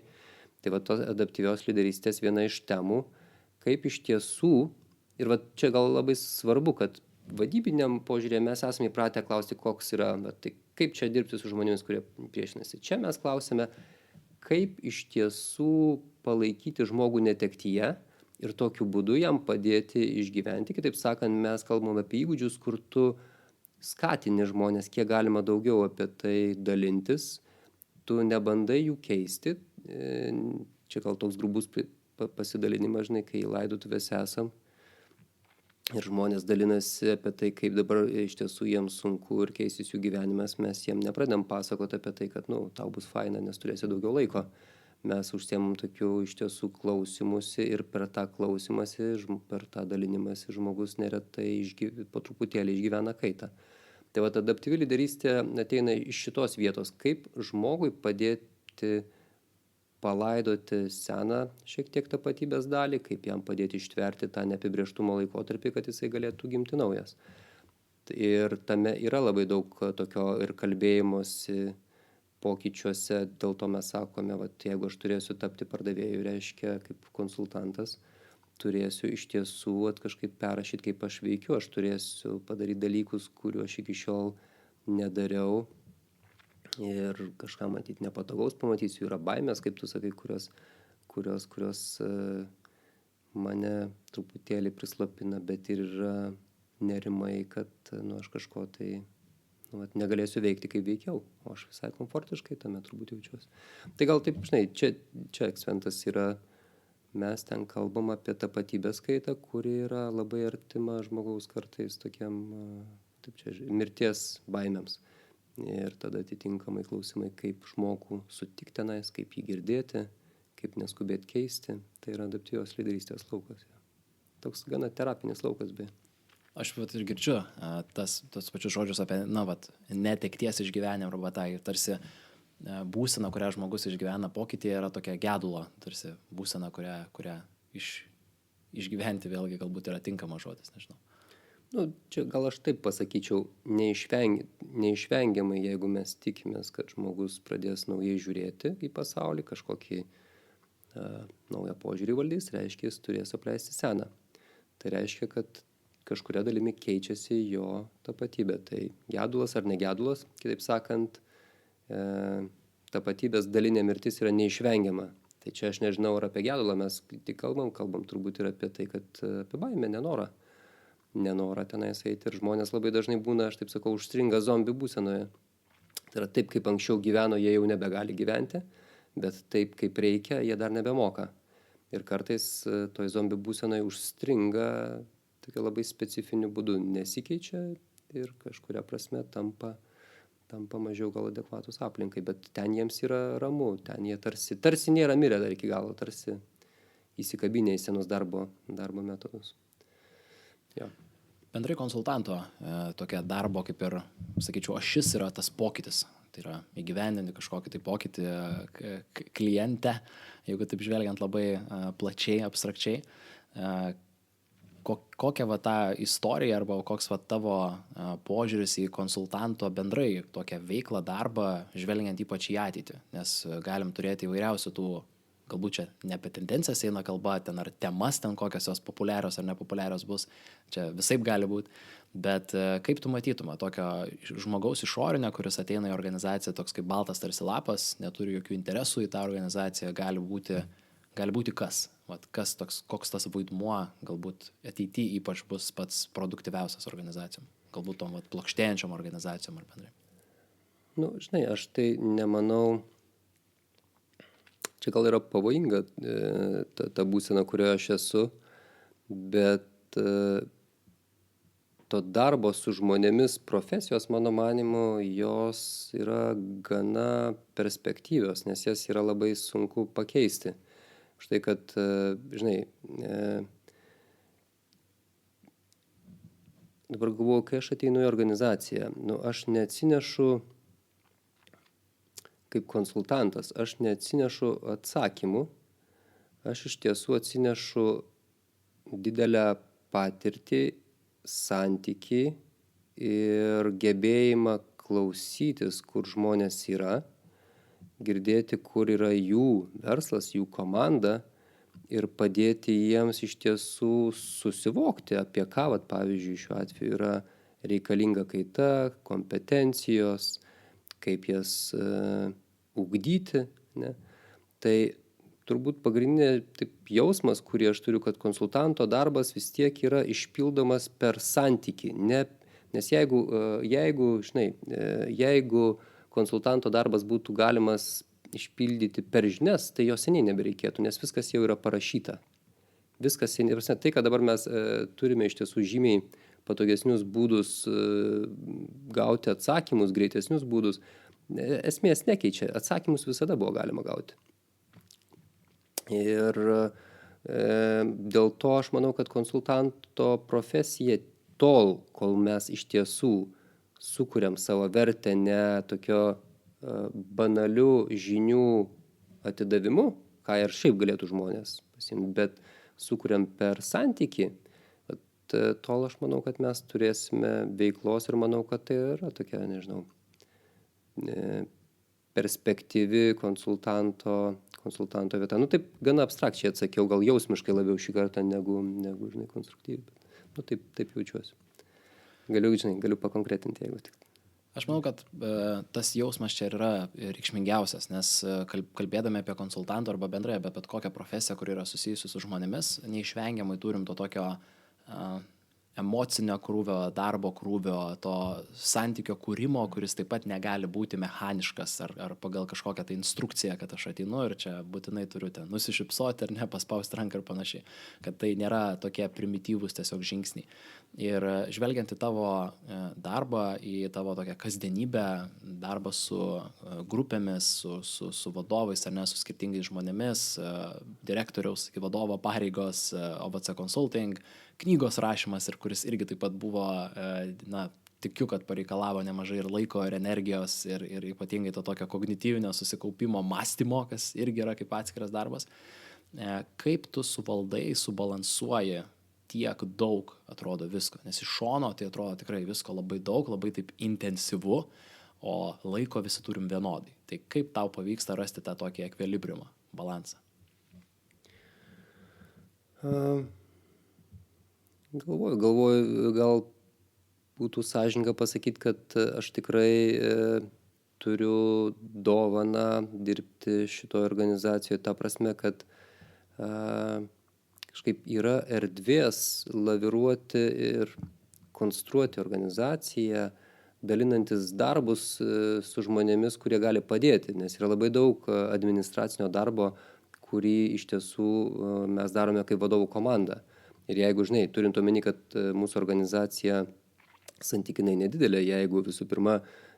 Tai tos adaptyvios lyderystės viena iš temų, kaip iš tiesų, ir čia gal labai svarbu, kad vadybiniam požiūrė mes esame įpratę klausti, koks yra, tai kaip čia dirbti su žmonėmis, kurie priešinasi. Čia mes klausime, kaip iš tiesų palaikyti žmogų netektyje ir tokiu būdu jam padėti išgyventi. Kitaip sakant, mes kalbame apie įgūdžius, kur tu skatini žmonės, kiek galima daugiau apie tai dalintis, tu nebandai jų keisti. Čia gal toks grubus pasidalinimas, žinai, kai laidotuvėse esam ir žmonės dalinasi apie tai, kaip dabar iš tiesų jiems sunku ir keisis jų gyvenimas, mes jiem nepradėm pasakoti apie tai, kad, tau bus faina, nes turėsi daugiau laiko. Mes užsiemam tokių iš tiesų klausimusi ir per tą klausimąsi, per tą dalinimąsi žmogus neretai po truputėlį išgyvena kaitą. Tai adaptyvi lyderystė ateina iš šitos vietos, kaip žmogui padėti palaidoti seną šiek tiek tapatybės dalį, kaip jam padėti ištverti tą neapibrėžtumo laikotarpį, kad jisai galėtų gimti naujas. Ir tame yra labai daug tokio ir kalbėjimosi pokyčiuose, dėl to mes sakome, jeigu aš turėsiu tapti pardavėju, reiškia kaip konsultantas, turėsiu iš tiesų kažkaip perrašyti, kaip aš veikiu, aš turėsiu padaryti dalykus, kuriuo aš iki šiol nedariau ir kažką matyti nepatogaus pamatysiu, yra baimės, kaip tu sakai, kurios mane truputėlį prislopina, bet ir yra nerimai, kad aš kažko tai negalėsiu veikti, kaip veikiau, o aš visai komfortiškai tame turbūt jaučiuosi. Tai gal taip, žinai, čia akcentas yra, mes ten kalbam apie tapatybės kaitą, kuri yra labai artima žmogaus kartais tokiam, mirties baimėms. Ir tada atitinkamai klausimai, kaip žmogų sutikti tenais, kaip jį girdėti, kaip neskubėti keisti, tai yra adaptyvios lyderystės laukas. Toks gana terapinis laukas, beje.
Aš ir girdžiu tas pačius žodžius apie, netekties išgyvenimą, arba tarsi būsena, kurią žmogus išgyvena pokytyje, yra tokia gedulo, tarsi būsena, kurią išgyventi vėlgi galbūt yra tinkamas žodis, nežinau.
Čia gal aš taip pasakyčiau, neišvengiamai, jeigu mes tikimės, kad žmogus pradės naujai žiūrėti į pasaulį, kažkokį naują požiūrį valdys, reiškia, jis turės apleisti seną. Tai reiškia, kad kažkuria dalimi keičiasi jo tapatybė. Tai gedulas ar negedulas, kitaip sakant, tapatybės dalinė mirtis yra neišvengiama. Tai čia aš nežinau, ar apie gedulą mes tik kalbam turbūt ir apie tai, kad apie baimę, nenorą tenais eiti. Ir žmonės labai dažnai būna, aš taip sakau, užstringa zombių būsenoje. Tai yra taip, kaip anksčiau gyveno, jie jau nebegali gyventi, bet taip, kaip reikia, jie dar nebemoka. Ir kartais toj zombių būsenoje užstringa tokia labai specifiniu būdu, nesikeičia ir kažkuria prasme tampa mažiau gal adekvatus aplinkai, bet ten jiems yra ramu, ten jie tarsi nėra mirę dar iki galo, tarsi įsikabinę į senus darbo metodus. Jo.
Bendrai konsultanto tokia darbo, kaip ir, sakyčiau, ašis yra tas pokytis. Tai yra įgyvendinti kažkokį tai pokytį kliente, jeigu taip žvelgiant labai plačiai, abstrakčiai. Kokia ta istorija arba koks tavo požiūris į konsultanto bendrai tokią veiklą, darbą, žvelgiant ypač į ateitį, nes galim turėti įvairiausių tų, galbūt čia ne apie tendencijas eina kalba, ten ar temas ten kokios jos populiarios ar nepopuliarios bus, čia visaip gali būti, bet kaip tu matytum tokio žmogaus išorinio, kuris ateina į organizaciją toks kaip baltas tarsi lapas, neturi jokių interesų į tą organizaciją, gali būti kas? Koks tas vaidmuo galbūt ateityje ypač bus pats produktyviausias organizacijom, galbūt tom plokštėjančiom organizacijom ar bendrai?
Žinai, aš tai nemanau, čia gal yra pavojinga ta būsena, kurioje aš esu, bet to darbo su žmonėmis profesijos, mano manimu, jos yra gana perspektyvios, nes jas yra labai sunku pakeisti. Štai, kad, žinai, dabar galvoju, kai aš ateinu į organizaciją, aš neatsinešu, kaip konsultantas, aš neatsinešu atsakymų, aš iš tiesų atsinešu didelę patirtį, santykį ir gebėjimą klausytis, kur žmonės yra, girdėti, kur yra jų verslas, jų komanda ir padėti jiems iš tiesų susivokti, apie ką, pavyzdžiui, šiuo atveju yra reikalinga kaita, kompetencijos, kaip jas ugdyti. Ne? Tai turbūt pagrindinė jausmas, kurį aš turiu, kad konsultanto darbas vis tiek yra išpildomas per santykį. Nes jeigu konsultanto darbas būtų galimas išpildyti per žinias, tai jo seniai nebereikėtų, nes viskas jau yra parašyta. Tai, kad dabar mes turime iš tiesų žymiai patogesnius būdus gauti atsakymus, greitesnius būdus, esmės nekeičia, atsakymus visada buvo galima gauti. Ir dėl to aš manau, kad konsultanto profesija tol, kol mes iš tiesų sukuriam savo vertę ne tokio banalių žinių atidavimu, ką ir šiaip galėtų žmonės pasiimti, bet sukuriam per santykį, tol aš manau, kad mes turėsime veiklos ir manau, kad tai yra tokia, nežinau, perspektyvi konsultanto vieta. Nu, taip gana abstrakčiai atsakiau, gal jausmiškai labiau šį kartą negu žinai, konstruktyviai. Bet, nu, taip jaučiuosi. Galiu pakonkretinti, jeigu tik.
Aš manau, kad tas jausmas čia yra reikšmingiausias, nes kalbėdami apie konsultantų arba bendrai apie bet kokią profesiją, kuri yra susijusi su žmonėmis, neišvengiamai turim to tokio emocinio krūvio, darbo krūvio, to santykio kūrimo, kuris taip pat negali būti mechaniškas ar pagal kažkokią tai instrukciją, kad aš ateinu ir čia būtinai turiu ten nusišypsoti ar ne, paspausti ranką ir panašiai, kad tai nėra tokie primityvūs tiesiog žingsniai. Ir žvelgiant į tavo darbą, į tavo tokią kasdienybę, darbą su grupėmis, su vadovais ar ne, su skirtingais žmonėmis, direktoriaus iki vadovo pareigos, OVC Consulting, knygos rašymas ir kuris irgi taip pat buvo, na, tikiu, kad pareikalavo nemažai ir laiko, ir energijos, ir ypatingai to tokio kognityvinio susikaupimo, mąstymo, kas irgi yra kaip atskiras darbas. Kaip tu suvaldai, subalansuoji tiek daug, atrodo, visko, nes iš šono tai atrodo tikrai visko labai daug, labai taip intensyvu, o laiko visi turim vienodai. Tai kaip tau pavyksta rasti tą tokį ekvilibrimą, balansą?
Galvoju, gal būtų sąžininga pasakyti, kad aš tikrai turiu dovaną dirbti šitoje organizacijoje, ta prasme, kad kažkaip yra erdvės laviruoti ir konstruoti organizaciją, dalinantis darbus su žmonėmis, kurie gali padėti, nes yra labai daug administracinio darbo, kurį iš tiesų mes darome kaip vadovų komanda. Ir jeigu, žinai, turint omeny, kad mūsų organizacija santykinai nedidelė, jeigu visų pirma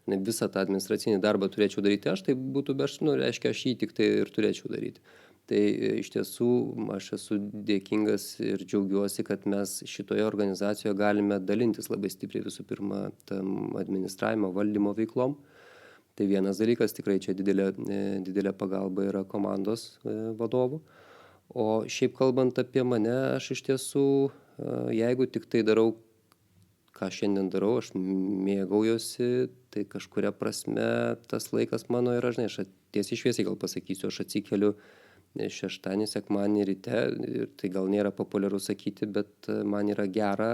visą tą administracinį darbą turėčiau daryti aš, tai būtų reiškia, aš jį tik tai ir turėčiau daryti. Tai iš tiesų aš esu dėkingas ir džiaugiuosi, kad mes šitoje organizacijoje galime dalintis labai stipriai visų pirma tam administravimo valdymo veiklom. Tai vienas dalykas, tikrai čia didelė pagalba yra komandos vadovų. O šiaip kalbant apie mane, aš iš tiesų, jeigu tik tai darau, ką šiandien darau, aš mėgaujuosi, tai kažkuria prasme tas laikas mano yra, žinai, aš tiesiai šviesiai gal pasakysiu, aš atsikeliu šeštadienį, sekmadienį ryte, ir tai gal nėra populiaru sakyti, bet man yra gera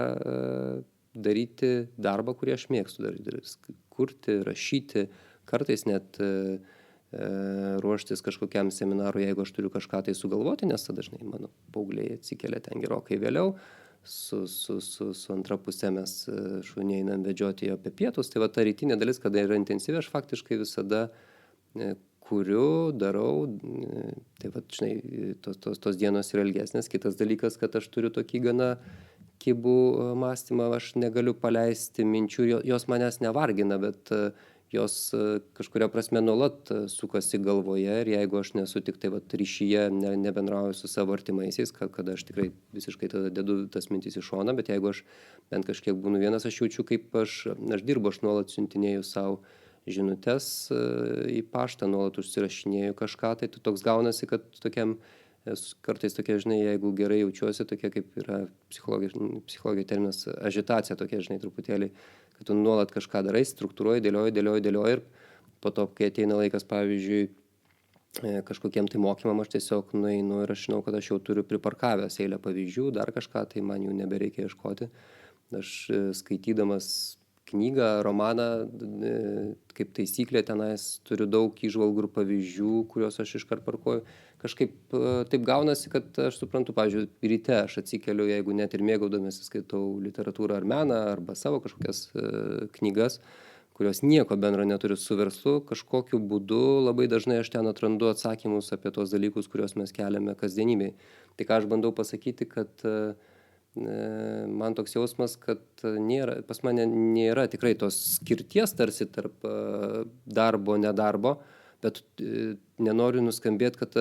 daryti darbą, kurį aš mėgstu daryti, kurti, rašyti, kartais net ruoštis kažkokiam seminarui, jeigu aš turiu kažką tai sugalvoti, nes tada dažnai mano paaugliai atsikelia ten gerokai vėliau, su antra pusė mes šunį einam vedžioti jo apie pietus, tai va ta rytinė dalis, kada yra intensyvi, aš faktiškai visada kuriu, darau, tai va, žinai, tos dienos yra ilgesnės. Kitas dalykas, kad aš turiu tokį gana kibų mąstymą, aš negaliu paleisti minčių, jos manęs nevargina, bet jos kažkuria prasme nuolat sukasi galvoje ir jeigu aš nesu tik tai ryšyje, nebendrauju su savo artimaisiais, kada aš tikrai visiškai tada dedu tas mintis į šoną, bet jeigu aš bent kažkiek būnu vienas, aš jaučiu, kaip aš dirbu, aš nuolat siuntinėju savo žinutes į paštą, nuolat užsirašinėju kažką, tai toks gaunasi, kad tokiam, kartais tokia, žinai, jeigu gerai jaučiuosi, tokia kaip yra psichologija terminas agitacija, tokia, žinai, truputėlį, kad tu nuolat kažką darai, struktūruoji, dėlioji ir po to, kai ateina laikas, pavyzdžiui, kažkokiem tai mokymam, aš tiesiog nueinu ir aš žinau, kad aš jau turiu priparkavęs eilę pavyzdžių, dar kažką, tai man jų nebereikia ieškoti. Aš skaitydamas knygą, romaną, kaip taisyklė tenais turiu daug įžvalgų ir pavyzdžių, kuriuos aš iškart parkuoju. Kažkaip taip gaunasi, kad aš suprantu, pavyzdžiui, ryte aš atsikeliu, jeigu net ir mėgaudamėsi skaitau literatūrą ar meną, arba savo kažkokias knygas, kurios nieko bendro neturi su verslu, kažkokiu būdu labai dažnai aš ten atrandu atsakymus apie tos dalykus, kuriuos mes keliame kasdienybėj. Tai ką aš bandau pasakyti, kad man toks jausmas, kad pas mane nėra tikrai tos skirties tarsi tarp darbo, nedarbo, bet nenoriu nuskambėti, kad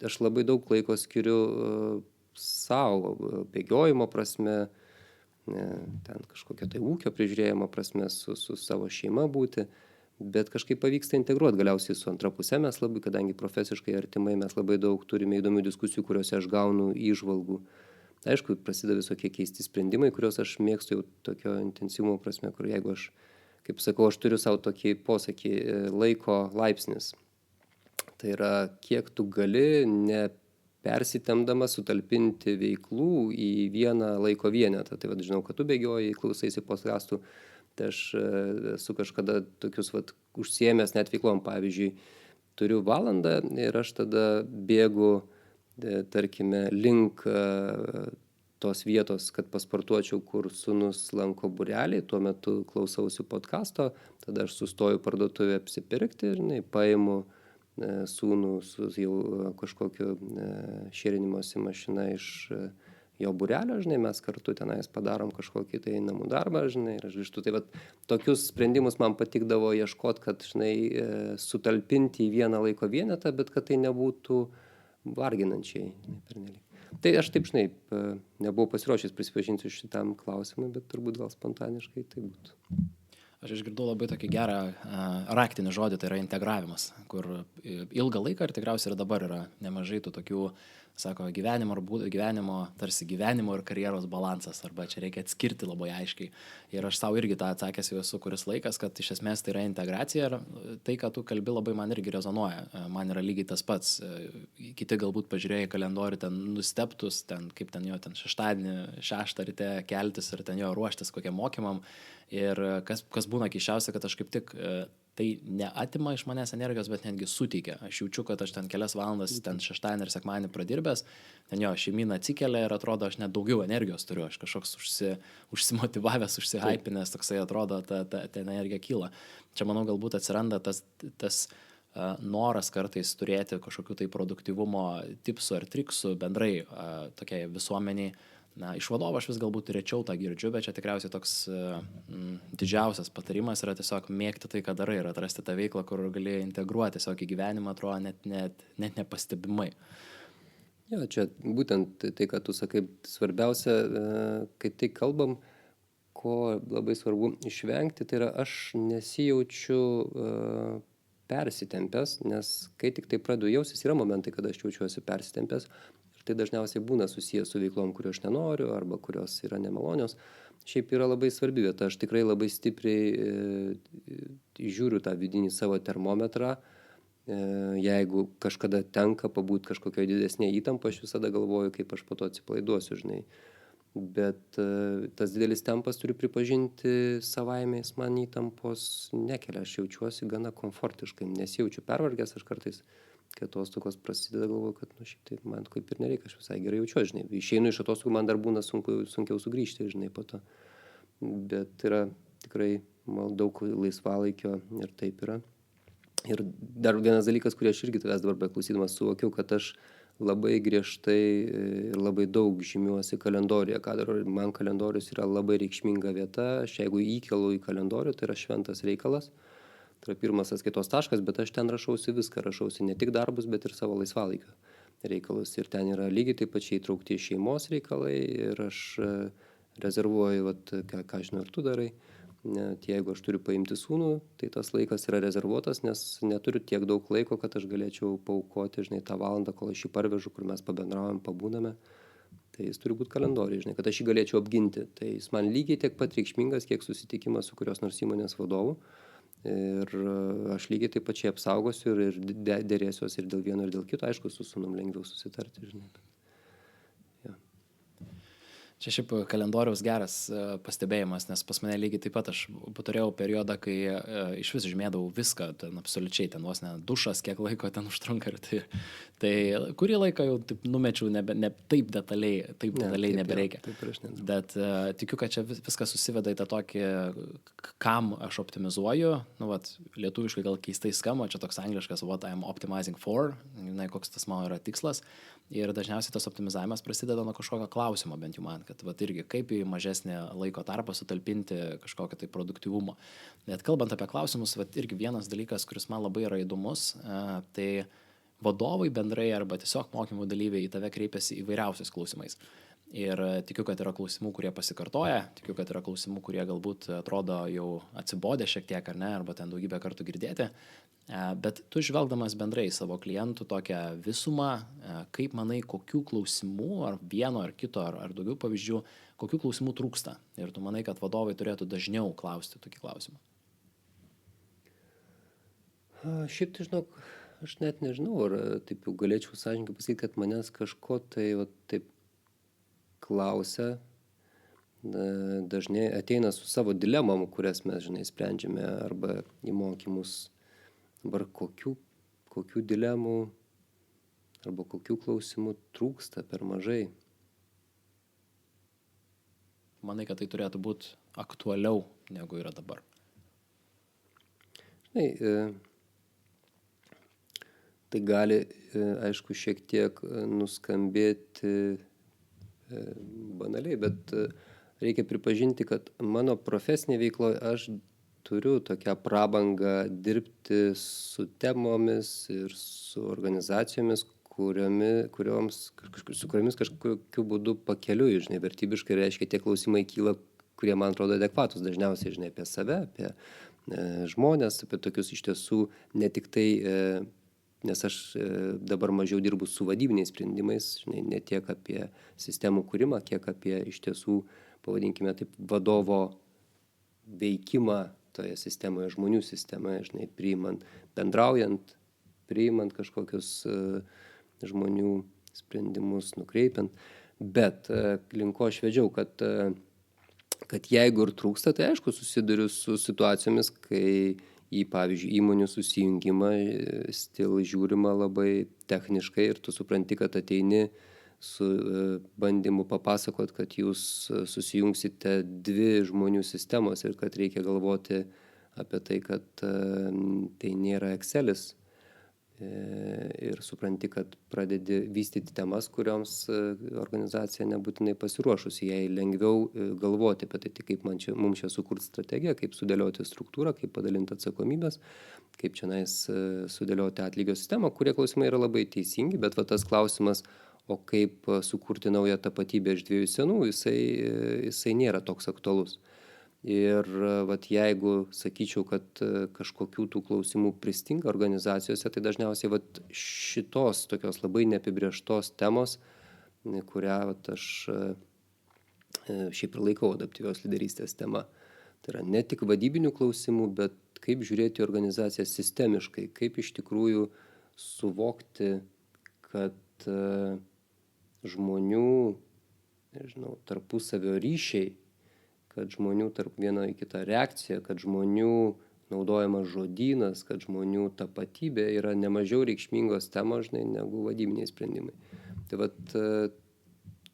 aš labai daug laiko skiriu savo bėgiojimo prasme, ten kažkokio tai ūkio prižiūrėjimo prasme, su savo šeima būti, bet kažkaip pavyksta integruoti galiausiai su antra pusė, mes labai, kadangi profesiškai artimai, mes labai daug turime įdomių diskusijų, kuriuose aš gaunu įžvalgų Aišku, prasideda visokie keisti sprendimai, kuriuos aš mėgstu jau tokio intensyvumo prasme, kur jeigu aš, kaip sakau, aš turiu savo tokį posakį laiko laipsnis. Tai yra, kiek tu gali nepersitemdamas sutalpinti veiklų į vieną laiko vienetą. Tai žinau, kad tu bėgioji, klausaisi podcastų, tai aš esu kažkada tokius užsiėmęs net veiklom, pavyzdžiui, turiu valandą ir aš tada bėgu, tarkime, link tos vietos, kad pasportuočiau, kur sūnus lanko būrelį, tuo metu klausausi podcasto, tada aš sustoju parduotuvę apsipirkti ir paimu sūnų su jau kažkokiu šėrinimosi mašina iš jo būrelio, mes kartu tenais padarom kažkokį tai namų darbą, ir aš grįžtu. Tai tokius sprendimus man patikdavo ieškoti, kad, sutalpinti į vieną laiko vienetą, bet kad tai nebūtų varginančiai pernelyg. Tai aš taip, nebuvau pasiruošęs prisipažinti šitam klausimui, bet turbūt gal spontaniškai tai būtų.
Aš išgirdau labai tokį gerą raktinį žodį, tai yra integravimas, kur ilgą laiką ir tikriausiai ir dabar yra nemažai tų tokių, sako, tarsi gyvenimo ir karjeros balansas, arba čia reikia atskirti labai aiškiai. Ir aš savo irgi tą atsakęs jau esu kuris laikas, kad iš esmės tai yra integracija ir tai, ką tu kalbi, labai man irgi rezonuoja. Man yra lygiai tas pats. Kiti galbūt pažiūrėjo į kalendorių, ten nustebtus, kaip ten jo, šeštadienį, 6 ryte keltis ir ten jo ruoštis kokiam mokymam. Ir kas būna keisčiausia, kad aš kaip tik tai neatima iš manęs energijos, bet netgi suteikia. Aš jaučiu, kad aš ten kelias valandas, ten šeštadienį ir sekmadienį pradirbęs, ten jo šeimyna atsikelia ir atrodo, aš net daugiau energijos turiu, aš kažkoks užsimotyvavęs, užsihaipinęs, toksai atrodo, ta energija kyla. Čia, manau, galbūt atsiranda tas noras kartais turėti kažkokių tai produktyvumo tipsų ar triksų bendrai tokiai visuomeniai. Iš vadovo aš vis galbūt rečiau tą girdžiu, bet čia tikriausiai toks didžiausias patarimas yra tiesiog mėgti tai, ką darai ir atrasti tą veiklą, kur gali integruoti tiesiog į gyvenimą, atrodo net nepastebimai.
Jo, čia būtent tai, ką tu sakai, svarbiausia, kai tai kalbam, ko labai svarbu išvengti, tai yra aš nesijaučiu persitempęs, nes kai tik tai pradedu jaustis, yra momentai, kada aš jaučiuosi persitempęs. Tai dažniausiai būna susijęs su veiklom, kurių aš nenoriu arba kurios yra nemalonios. Šiaip yra labai svarbi vieta, aš tikrai labai stipriai žiūriu tą vidinį savo termometrą. Jeigu kažkada tenka pabūti kažkokioje didesnėje įtampoje, aš visada galvoju, kaip aš po to atsipalaiduosiu, Bet tas didelis tempas, turiu pripažinti, savaime jis man įtampos nekelia, aš jaučiuosi gana komfortiškai, nesijaučiu pervargęs, aš kartais kai atostogos prasideda, galvoju, kad šiaip tai man kaip ir nereikia, aš visai gerai jaučiuosi, Išeinu iš atostogų, man dar būna sunkiau sugrįžti, po to. Bet yra tikrai daug laisvalaikio ir taip yra. Ir dar vienas dalykas, kurį aš irgi tavęs dabar beklausydamas suvokiau, kad aš labai griežtai ir labai daug žymiuosi kalendoriuje, ką darau. Man kalendorius yra labai reikšminga vieta, aš jeigu įkelu į kalendorių, tai yra šventas reikalas. Tai yra pirmas atskaitos taškas, bet aš ten rašausi viską, rašausi ne tik darbus, bet ir savo laisvalaikio reikalus. Ir ten yra lygiai taip pačiai įtraukti šeimos reikalai ir aš rezervuoju, ką žinau, ir tu darai. Net jeigu aš turiu paimti sūnų, tai tas laikas yra rezervuotas, nes neturiu tiek daug laiko, kad aš galėčiau paaukoti, tą valandą, kol aš jį parvežu, kur mes pabendraujam, pabūname. Tai jis turi būti kalendoriuje, kad aš jį galėčiau apginti. Tai jis man lygiai tiek pat reikšmingas, kiek susitikimas su kurios nors įmonės vadovu. Ir aš lygiai taip pačiai apsaugosiu ir dėrėsiuos ir dėl vieno, ir dėl kito. Aišku, su sūnum lengviau susitarti, Ja.
Čia šiaip kalendoriaus geras pastebėjimas, nes pas mane lygiai taip pat aš turėjau periodą, kai iš vis žymėdavau viską, ten absoliučiai, ten vos ne dušas, kiek laiko ten užtrunka. Tai kurį laiką jau taip numečiau, taip detaliai nebereikia. Bet tikiu, kad čia viskas susiveda į tą tokį, kam aš optimizuoju. Lietuviškai gal keistai skamba, čia toks angliškas what I'm optimizing for, koks tas mano yra tikslas. Ir dažniausiai tas optimizavimas prasideda nuo kažkokio klausimo, bent jau man, kad irgi kaip į mažesnį laiko tarpą sutalpinti kažkokio tai produktyvumo. Net kalbant apie klausimus, irgi vienas dalykas, kuris man labai yra įdomus, tai vadovai bendrai arba tiesiog mokymų dalyviai į tave kreipiasi įvairiausiais klausimais. Ir tikiu, kad yra klausimų, kurie pasikartoja, tikiu, kad yra klausimų, kurie galbūt atrodo jau atsibodę šiek tiek ar ne, arba ten daugybę kartų girdėti. Bet tu žvelgdamas bendrai savo klientų tokią visumą, kaip manai, kokių klausimų, ar vieno, ar kito, ar daugiau pavyzdžių, kokių klausimų trūksta. Ir tu manai, kad vadovai turėtų dažniau klausti tokį klausimą.
Šiaip tai žinok, aš net nežinau, ar taip jau galėčiau sąžininkai pasakyti, kad manęs kažko tai taip klausia, dažnai ateina su savo dilemom, kurias mes, sprendžiame arba į mokymus. Dabar kokių dilemų arba kokių klausimų trūksta per mažai.
Manai, kad tai turėtų būti aktualiau, negu yra dabar?
Tai gali, aišku, šiek tiek nuskambėti banaliai, bet reikia pripažinti, kad mano profesinė veikloje aš turiu tokią prabangą dirbti su temomis ir su organizacijomis, su kuriomis kažkokiu būdu pakeliui, vertybiškai, reiškia, tie klausimai kyla, kurie man atrodo adekvatus, dažniausiai, apie save, apie žmonės, apie tokius iš tiesų ne tik tai, nes aš dabar mažiau dirbu su vadybiniais sprendimais, ne tiek apie sistemų kūrimą, kiek apie iš tiesų, pavadinkime taip, vadovo veikimą toje sistemoje, žmonių sistemoje, bendraujant, priimant kažkokius žmonių sprendimus, nukreipiant. Bet link ko aš vedžiau, kad jeigu ir trūksta, tai aišku susiduriu su situacijomis, kai į, pavyzdžiui, įmonių susijungimą stil žiūrima labai techniškai ir tu supranti, kad ateini su bandymu papasakot, kad jūs susijungsite dvi žmonių sistemos ir kad reikia galvoti apie tai, kad tai nėra Excelis. Ir supranti, kad pradedi vystyti temas, kurioms organizacija nebūtinai pasiruošusi, jai lengviau galvoti apie tai, kaip mums čia sukurti strategiją, kaip sudėlioti struktūrą, kaip padalinti atsakomybės, kaip čionais sudėlioti atlygio sistemą, kurie klausimai yra labai teisingi, bet tas klausimas, o kaip sukurti naują tapatybę iš dviejų senų, jisai nėra toks aktualus. Ir jeigu sakyčiau, kad kažkokių tų klausimų pristinga organizacijose, tai dažniausiai šitos tokios labai neapibrėžtos temos, kurią aš šiaip ir laikau adaptyvios lyderystės tema. Tai yra ne tik vadybinių klausimų, bet kaip žiūrėti organizaciją sistemiškai, kaip iš tikrųjų suvokti, kad žmonių, tarpusavio ryšiai, kad žmonių tarp vieno į kitą reakcija, kad žmonių naudojamas žodynas, kad žmonių tapatybė yra nemažiau reikšmingos temos, negu vadybiniai sprendimai. Tai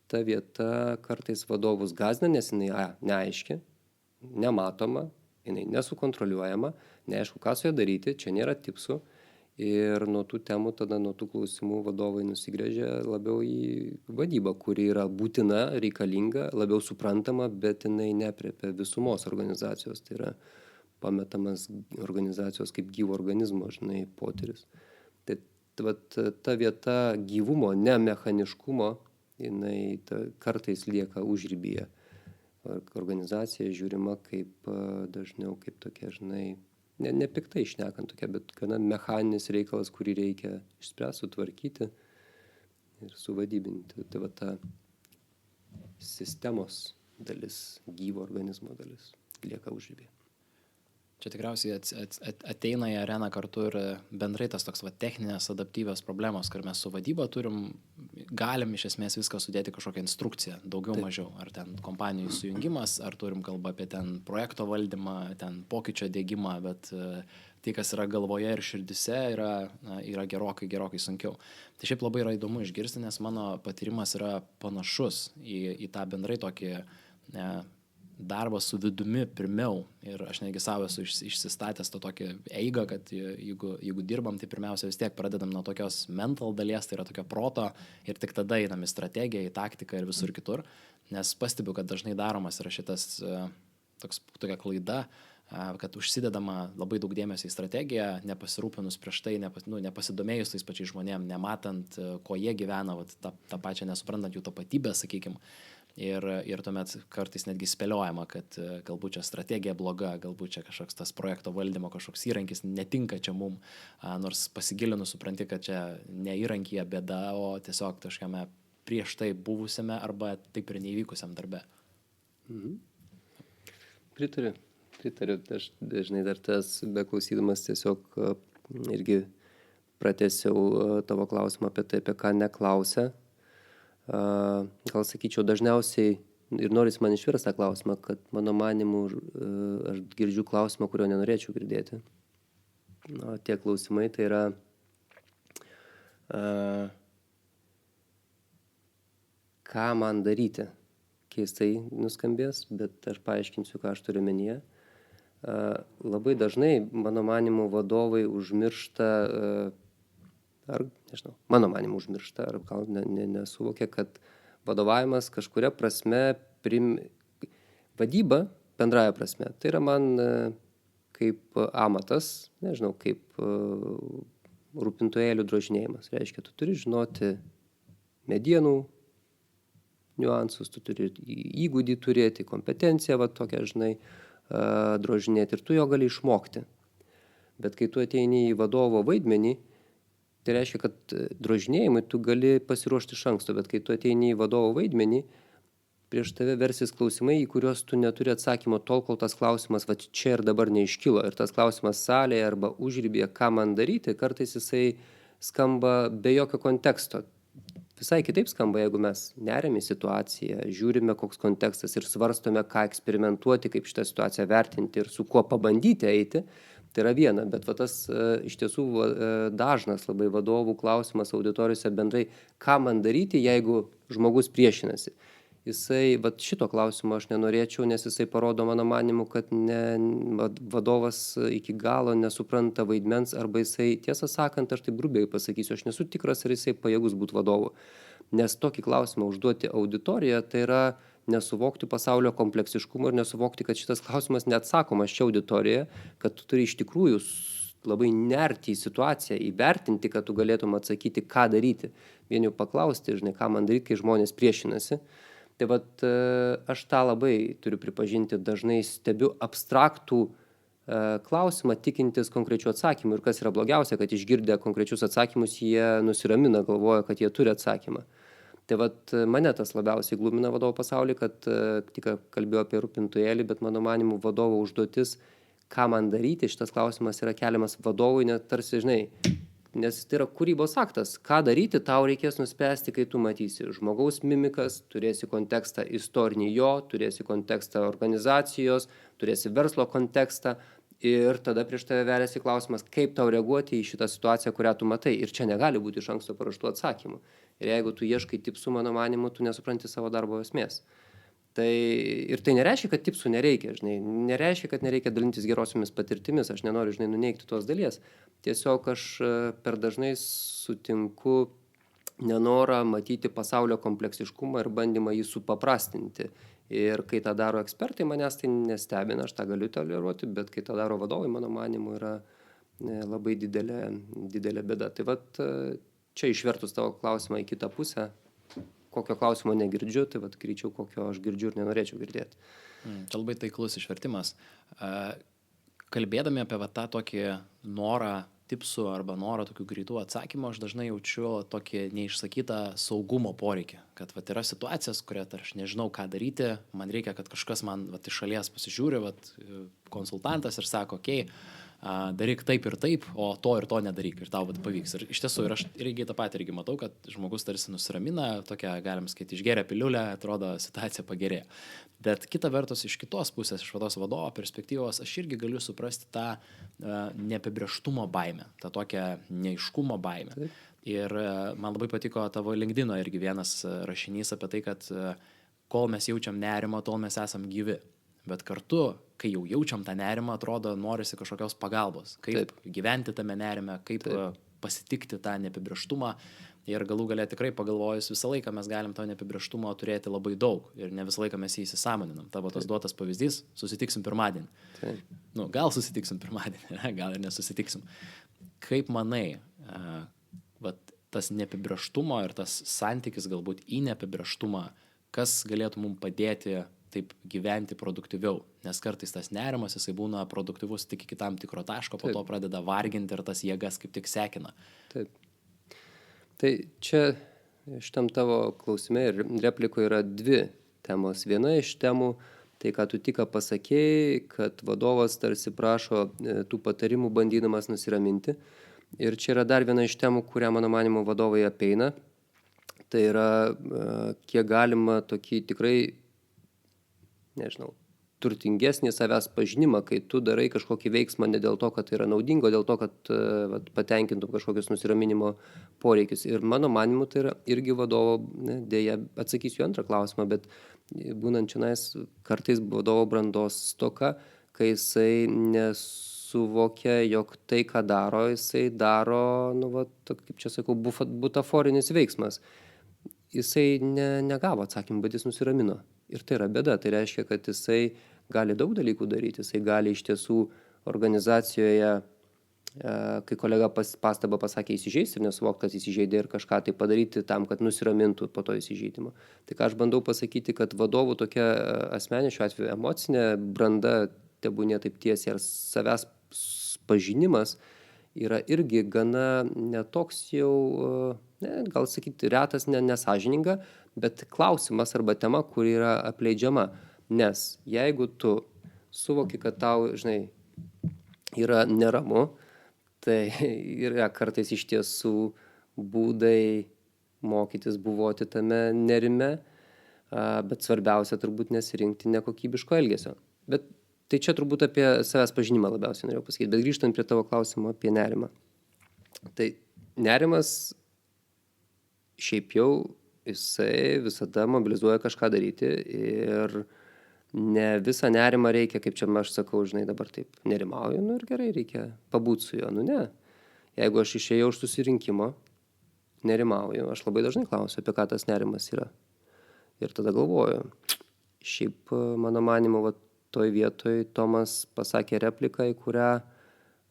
ta vieta kartais vadovus gąsdina, nes jinai neaiški, nematoma, jinai nesukontroliuojama, neaišku, ką su ja daryti, čia nėra tipsų. Ir nuo tų temų, tada nuo tų klausimų vadovai nusigręžia labiau į vadybą, kuri yra būtina, reikalinga, labiau suprantama, bet jinai neapriepia visumos organizacijos. Tai yra pametamas organizacijos kaip gyvo organizmo, potyris. Tai ta vieta gyvumo, ne mechaniškumo, jinai kartais lieka užribyje. Organizacija žiūrima kaip dažniau kaip tokia, ne piktai šnekant tokia, bet gana mechaninis reikalas, kurį reikia išspręsti, sutvarkyti ir suvadybinti. Tai ta sistemos dalis, gyvo organizmo dalis lieka užribyje.
Čia tikriausiai ateina į areną kartu ir bendrai tas toks techninės adaptyvios problemos, kur mes su vadyba galim iš esmės viską sudėti kažkokią instrukciją, daugiau mažiau. Ar ten kompanijų sujungimas, ar turim kalbą apie ten projekto valdymą, ten pokyčio diegimą, bet tai, kas yra galvoje ir širdise, yra gerokai sunkiau. Tai šiaip labai yra įdomu išgirsti, nes mano patyrimas yra panašus į tą bendrai tokį darbą su vidumi pirmiau. Ir aš netgi savo esu išsistatęs to tokį eigą, kad jeigu dirbam, tai pirmiausia vis tiek pradedam nuo tokios mental dalies, tai yra tokio proto, ir tik tada einam į strategiją, į taktiką ir visur kitur. Nes pastebiu, kad dažnai daromas yra šitas tokia klaida, kad užsidedama labai daug dėmesio į strategiją, nepasirūpinus prieš tai, nepasidomėjus tais pačiais žmonėm, nematant, ko jie gyvena, vat, tą pačią nesuprantant jų tapatybę, sakykime. Ir tuomet kartais netgi spėliojama, kad galbūt čia strategija bloga, galbūt čia kažkoks tas projekto valdymo kažkoks įrankis netinka čia mum, nors pasigilinus supranti, kad čia ne įrankyje bėda, o tiesiog kažkame prieš tai buvusiame arba taip ir neįvykusiam darbe.
Pritariu. Aš dažnai dar tas beklausydamas tiesiog irgi pratęsiau tavo klausimą apie tai, apie ką neklausia. Gal sakyčiau, dažniausiai ir noris man išversti tą klausimą, kad mano manimu aš girdžiu klausimą, kurio nenorėčiau girdėti. Tie klausimai tai yra ką man daryti. Keistai nuskambės, bet aš paaiškinsiu, ką aš turiu menyje. Labai dažnai, mano manimu, vadovai užmiršta mano manimu užmiršta, ar gal nesuvokia, kad vadovavimas kažkuria prasme, vadyba bendraja prasme, tai yra man kaip amatas, kaip rūpintojėlių drožinėjimas. Reiškia, tu turi žinoti medienų niuansus, tu turi įgūdį turėti, kompetenciją, tokią, drožinėti ir tu jo gali išmokti. Bet kai tu ateini į vadovo vaidmenį, tai reiškia, kad drožinėjimui tu gali pasiruošti iš anksto, bet kai tu ateini į vadovo vaidmenį, prieš tave versis klausimai, į kuriuos tu neturi atsakymo tol, kol tas klausimas čia ir dabar neiškilo. Ir tas klausimas salėje arba užribėje, ką man daryti, kartais jisai skamba be jokio konteksto. Visai kitaip skamba, jeigu mes neriam į situaciją, žiūrime, koks kontekstas ir svarstome, ką eksperimentuoti, kaip šitą situaciją vertinti ir su kuo pabandyti eiti. Tai yra viena, bet tas iš tiesų dažnas labai vadovų klausimas auditorijose bendrai, ką man daryti, jeigu žmogus priešinasi. Jisai, šito klausimo aš nenorėčiau, nes jisai parodo mano manimu, kad vadovas iki galo nesupranta vaidmens, arba jisai, tiesą sakant, aš taip grubiai pasakysiu, aš nesu tikras, ar jisai pajėgus būti vadovu. Nes tokį klausimą užduoti auditoriją, tai yra nesuvokti pasaulio kompleksiškumo ir nesuvokti, kad šitas klausimas neatsakomas čia auditorijoje, kad tu turi iš tikrųjų labai nerti į situaciją, įvertinti, kad tu galėtum atsakyti, ką daryti. Vien jau paklausti, ką man daryti, kai žmonės priešinasi. Tai aš tą labai turiu pripažinti, dažnai stebiu abstraktų klausimą, tikintis konkrečių atsakymų. Ir kas yra blogiausia, kad išgirdę konkrečius atsakymus, jie nusiramina, galvoja, kad jie turi atsakymą. Tai mane tas labiausiai glumina vadovo pasaulyje, kad tik kalbėjau apie rūpintojėlį, bet mano manimu vadovo užduotis, ką man daryti, šitas klausimas yra keliamas vadovui, net tarsi, nes tai yra kūrybos aktas. Ką daryti, tau reikės nuspręsti, kai tu matysi žmogaus mimikas, turėsi kontekstą istorinį jo, turėsi kontekstą organizacijos, turėsi verslo kontekstą ir tada prieš tave veriasi klausimas, kaip tau reaguoti į šitą situaciją, kurią tu matai. Ir čia negali būti iš anksto paraštų atsakymų. Ir jeigu tu ieškai tipsų, mano manimu, tu nesupranti savo darbo esmės. Ir tai nereiškia, kad tipsų nereikia, nereiškia, kad nereikia dalintis gerosiomis patirtimis, aš nenoriu, nuneigti tos dalies. Tiesiog aš per dažnai sutinku nenorą matyti pasaulio kompleksiškumą ir bandymą jį supaprastinti. Ir kai tą daro ekspertai, manęs tai nestebina, aš tą galiu toleruoti, bet kai tą daro vadovai, mano manimu, yra labai didelė bėda. Tai čia išvertus tavo klausimą į kitą pusę, kokio klausimo negirdžiu, tai greičiau kokio aš girdžiu ir nenorėčiau girdėti.
Čia labai taiklus išvertimas. Kalbėdami apie tą tokį norą tipsų arba norą tokių greitų atsakymų, aš dažnai jaučiu tokį neišsakytą saugumo poreikį, kad yra situacijas, kurią aš nežinau, ką daryti, man reikia, kad kažkas man iš šalies pasižiūri, konsultantas ir sako, daryk taip ir taip, o to ir to nedaryk ir tau pavyks. Ir iš tiesų, ir aš irgi tą patį matau, kad žmogus tarsi nusiramina, tokia, galim sakyti, išgeria piliulę, atrodo, situacija pagerėja. Bet kita vertus, iš kitos pusės, iš vadovo perspektyvos, aš irgi galiu suprasti tą neapibrėžtumo baimę, tą tokią neaiškumo baimę. Taip. Ir man labai patiko tavo LinkedIno irgi vienas rašinys apie tai, kad kol mes jaučiam nerimą, tol mes esam gyvi. Bet kartu, kai jau jaučiam tą nerimą, atrodo, norisi kažkokios pagalbos. Kaip gyventi tame nerime, kaip pasitikti tą neapibrėžtumą. Ir galų galia tikrai pagalvojus, visą laiką mes galim to neapibrėžtumo turėti labai daug ir ne visą laiką mes jį įsisąmoninam. Tavo tas duotas pavyzdys, susitiksim pirmadienį. Nu, gal susitiksim pirmadienį, gal ir nesusitiksim. Kaip manai, vat, tas neapibrėžtumo ir tas santykis galbūt į neapibrėžtumą, kas galėtų mums padėti taip gyventi produktyviau, nes kartais tas nerimas, jisai būna produktyvus tik iki tam tikro taško, po to pradeda varginti ir tas jėgas kaip tik sekina.
Taip. Tai čia šitam tavo klausime ir replikoje yra dvi temos. Viena iš temų, tai ką tu tik pasakėjai, kad vadovas tarsi prašo tų patarimų bandydamas nusiraminti. Ir čia yra dar viena iš temų, kurią mano manimo vadovai apeina. Tai yra kiek galima tokį tikrai, nežinau, turtingesnį savęs pažinimą, kai tu darai kažkokį veiksmą ne dėl to, kad tai yra naudingo, dėl to, kad patenkintum kažkokius nusiraminimo poreikius. Ir mano manimu tai yra irgi vadovo, dėja, atsakysiu antrą klausimą, bet būnant čionais kartais vadovo brandos stoka, kai jisai nesuvokia, jog tai, ką daro, jisai daro, nu, va, kaip čia sakau, butaforinis veiksmas. Jisai negavo atsakymą, bet jis nusiramino. Ir tai yra bėda. Tai reiškia, kad jisai gali daug dalykų daryti. Jisai gali iš tiesų organizacijoje, kai kolega pastabą pasakė, įsižeisti ir nesuvokti, kad įsižeidė ir kažką tai padaryti tam, kad nusiramintų po to įsižeidimo. Tai ką aš bandau pasakyti, kad vadovų tokia asmeninė, šiuo atveju emocinė branda, tebūnie taip tiesiai, ar savęs pažinimas yra irgi gana netoks jau, gal sakyti, retas, nesąžininga, bet klausimas arba tema, kur yra apleidžiama. Nes jeigu tu suvoki, kad tau, žinai, yra neramu, tai yra kartais iš tiesų būdai mokytis buvoti tame nerime, bet svarbiausia turbūt nesirinkti nekokybiško elgesio. Bet tai čia turbūt apie savęs pažinimą labiausiai norėjau pasakyti, bet grįžtant prie tavo klausimo apie nerimą. Tai nerimas šiaip jau jisai visada mobilizuoja kažką daryti ir ne visą nerimą reikia, kaip čia aš sakau, žinai, dabar taip nerimauju, nu ir gerai, reikia pabūti su juo, nu ne. Jeigu aš išėjau iš susirinkimo, nerimauju, aš labai dažnai klausiu, apie ką tas nerimas yra. Ir tada galvoju, šiaip mano manimo, va, toj vietoj Tomas pasakė repliką, į kurią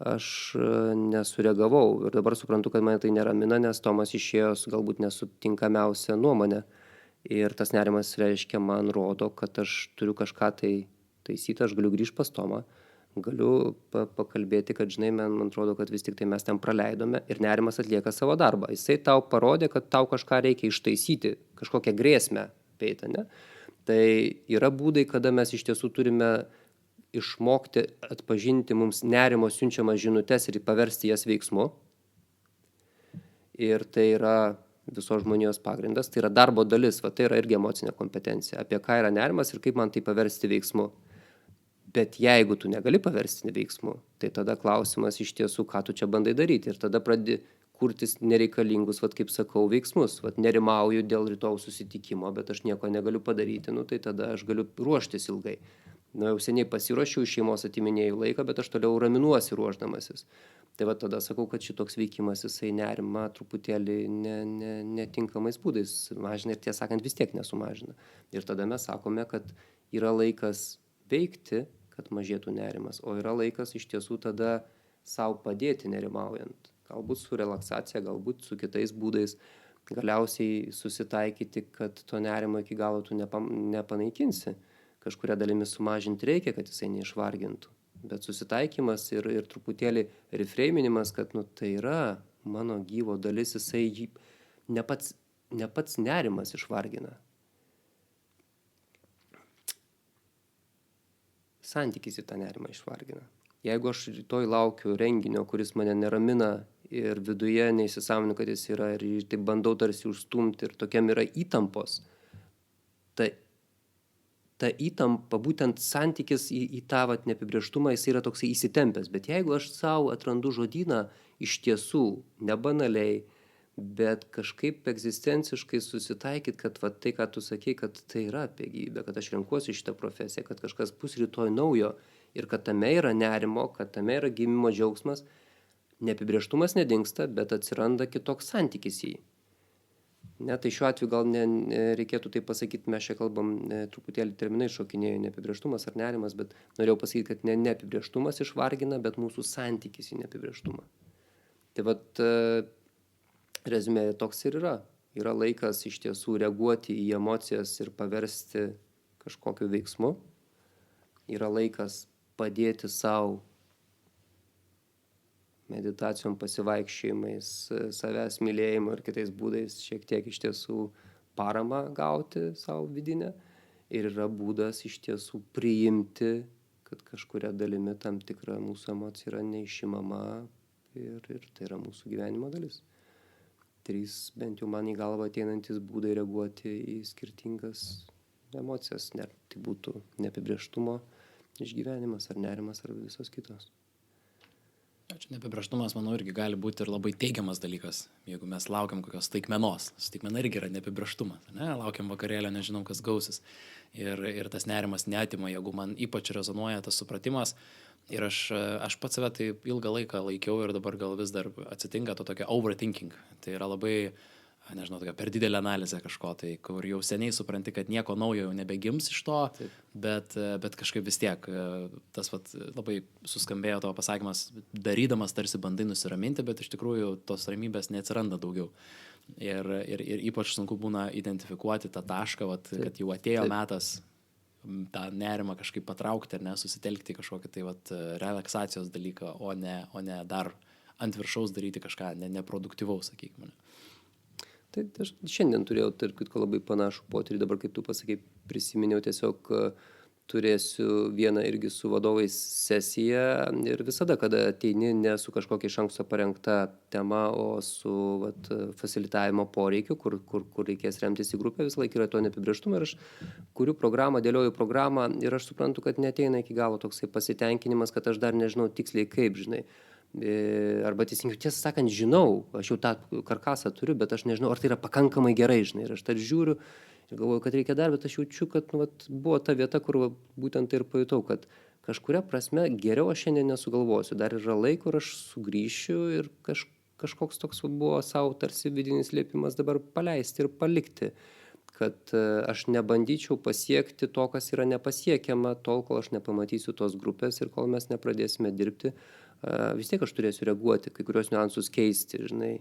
aš nesureagavau. Ir dabar suprantu, kad mane tai neramina, nes Tomas išėjo galbūt nesutinkamiausią nuomonę. Ir tas nerimas reiškia, man rodo, kad aš turiu kažką tai taisyti, aš galiu grįžti pas Tomą, galiu pakalbėti, kad, žinai, man atrodo, kad vis tik tai mes ten praleidome ir nerimas atlieka savo darbą. Jisai tau parodė, kad tau kažką reikia ištaisyti, kažkokią grėsmę peitą, ne? Tai yra būdai, kada mes iš tiesų turime išmokti atpažinti mums nerimo siunčiamas žinutes ir paversti jas veiksmu. Ir tai yra visos žmonijos pagrindas, tai yra darbo dalis, va, tai yra irgi emocinė kompetencija, apie ką yra nerimas ir kaip man tai paversti veiksmu. Bet jeigu tu negali paversti veiksmu, tai tada klausimas iš tiesų, ką tu čia bandai daryti. Ir tada pradedi kurtis nereikalingus, vat, kaip sakau, veiksmus. Vat, nerimauju dėl rytojaus susitikimo, bet aš nieko negaliu padaryti, nu, tai tada aš galiu ruoštis ilgai. Nu, jau seniai pasiruošiau, šeimos atiminėjau laiką, bet aš toliau raminuosi ruošdamasis. Tai va tada sakau, kad šitoks veikimas jisai nerima truputėlį netinkamais būdais mažina ir tiesą sakant vis tiek nesumažina. Ir tada mes sakome, kad yra laikas veikti, kad mažėtų nerimas, o yra laikas iš tiesų tada savo padėti nerimaujant. Galbūt su relaksacija, galbūt su kitais būdais, galiausiai susitaikyti, kad to nerimo iki galo tu nepanaikinsi. Kažkuria dalimi sumažinti reikia, kad jisai neišvargintų. Bet susitaikymas ir truputėlį reframinimas, kad nu, tai yra mano gyvo dalis, jisai ne pats nerimas išvargina. Santykis į tą nerimą išvargina. Jeigu aš rytoj laukiu renginio, kuris mane neramina ir viduje neįsisąmoninu, kad jis yra ir taip bandau tarsi užstumti ir tokiam yra įtampos, ta įtampa, būtent santykis į tą neapibrėžtumą, jis yra toksai įsitempęs. Bet jeigu aš savo atrandu žodyną iš tiesų, nebanaliai, bet kažkaip egzistenciškai susitaikyti, kad tai, ką tu sakei, kad tai yra apie gyvybę, kad aš renkuosi šitą profesiją, kad kažkas bus rytoj naujo ir kad tame yra nerimo, kad tame yra gimimo džiaugsmas, neapibrėžtumas nedingsta, bet atsiranda kitoks santykis į jį. Ne, tai šiuo atveju gal reikėtų tai pasakyti, mes čia kalbam truputėlį terminai šokinėjo, neapibrėžtumas ar nerimas, bet norėjau pasakyti, kad neapibrėžtumas išvargina, bet mūsų santykis į neapibrėžtumą. Tai vat rezumė toks ir yra. Yra laikas iš tiesų reaguoti į emocijas ir paversti kažkokiu veiksmu. Yra laikas padėti savo meditacijom, pasivaikščiojimais, savęs mylėjimo ir kitais būdais šiek tiek iš tiesų paramą gauti savo vidinę. Ir yra būdas iš tiesų priimti, kad kažkuria dalimi tam tikra mūsų emocija yra neišimama ir tai yra mūsų gyvenimo dalis. 3 bent jau man į galvą ateinantis būdai reaguoti į skirtingas emocijas. Tai būtų neapibrėžtumo išgyvenimas ar nerimas ar visos kitos.
Čia neapibrėžtumas, manau, irgi gali būti ir labai teigiamas dalykas, jeigu mes laukiam kokios staigmenos. Staigmena irgi yra neapibrėžtumas, ne? Laukiam vakarėlio, nežinom, kas gausis. Ir tas nerimas neatima, jeigu man ypač rezonuoja tas supratimas. Ir aš pats save tai ilgą laiką laikiau ir dabar gal vis dar atsitinka to tokia overthinking. Tai yra labai, nežinau, tokia per didelė analizė kažko, tai kur jau seniai supranti, kad nieko naujo jau nebegims iš to, bet kažkaip vis tiek tas labai suskambėjo tavo pasakymas, darydamas tarsi bandai nusiraminti, bet iš tikrųjų tos ramybės neatsiranda daugiau. Ir ypač sunku būna identifikuoti tą tašką, kad jau atėjo metas tą nerimą kažkaip patraukti ar susitelkti kažkokį tai relaksacijos dalyką, o ne dar ant viršaus daryti kažką neproduktyvaus, sakykime.
Tai aš šiandien turėjau, tarp kitko, labai panašų potyrį, dabar kaip tu pasakai, prisiminiau, tiesiog turėsiu vieną irgi su vadovais sesiją ir visada, kada ateini ne su kažkokia iš anksto parengta tema, o su fasilitavimo poreikiu, kur reikės remtis į grupę, visą laiką yra to neapibrėžtumo ir aš kuriu programą, dėlioju programą ir aš suprantu, kad neateina iki galo toksai pasitenkinimas, kad aš dar nežinau tiksliai kaip, žinai. Arba teisingiau, tiesą sakant, žinau, aš jau tą karkasą turiu, bet aš nežinau, ar tai yra pakankamai gerai, žinai, ir aš dar žiūriu ir galvoju, kad reikia dar, bet aš jaučiu, kad buvo ta vieta, kur būtent tai ir pajutau, kad kažkuria prasme geriau aš šiandien nesugalvosiu, dar yra laiko ir aš sugrįšiu ir kažkoks toks buvo savo tarsi vidinis liepimas dabar paleisti ir palikti, kad aš nebandyčiau pasiekti to, kas yra nepasiekiama, tol, kol aš nepamatysiu tos grupės ir kol mes nepradėsime dirbti. Vis tiek aš turėsiu reaguoti, kai kurios niuansus keisti, žinai.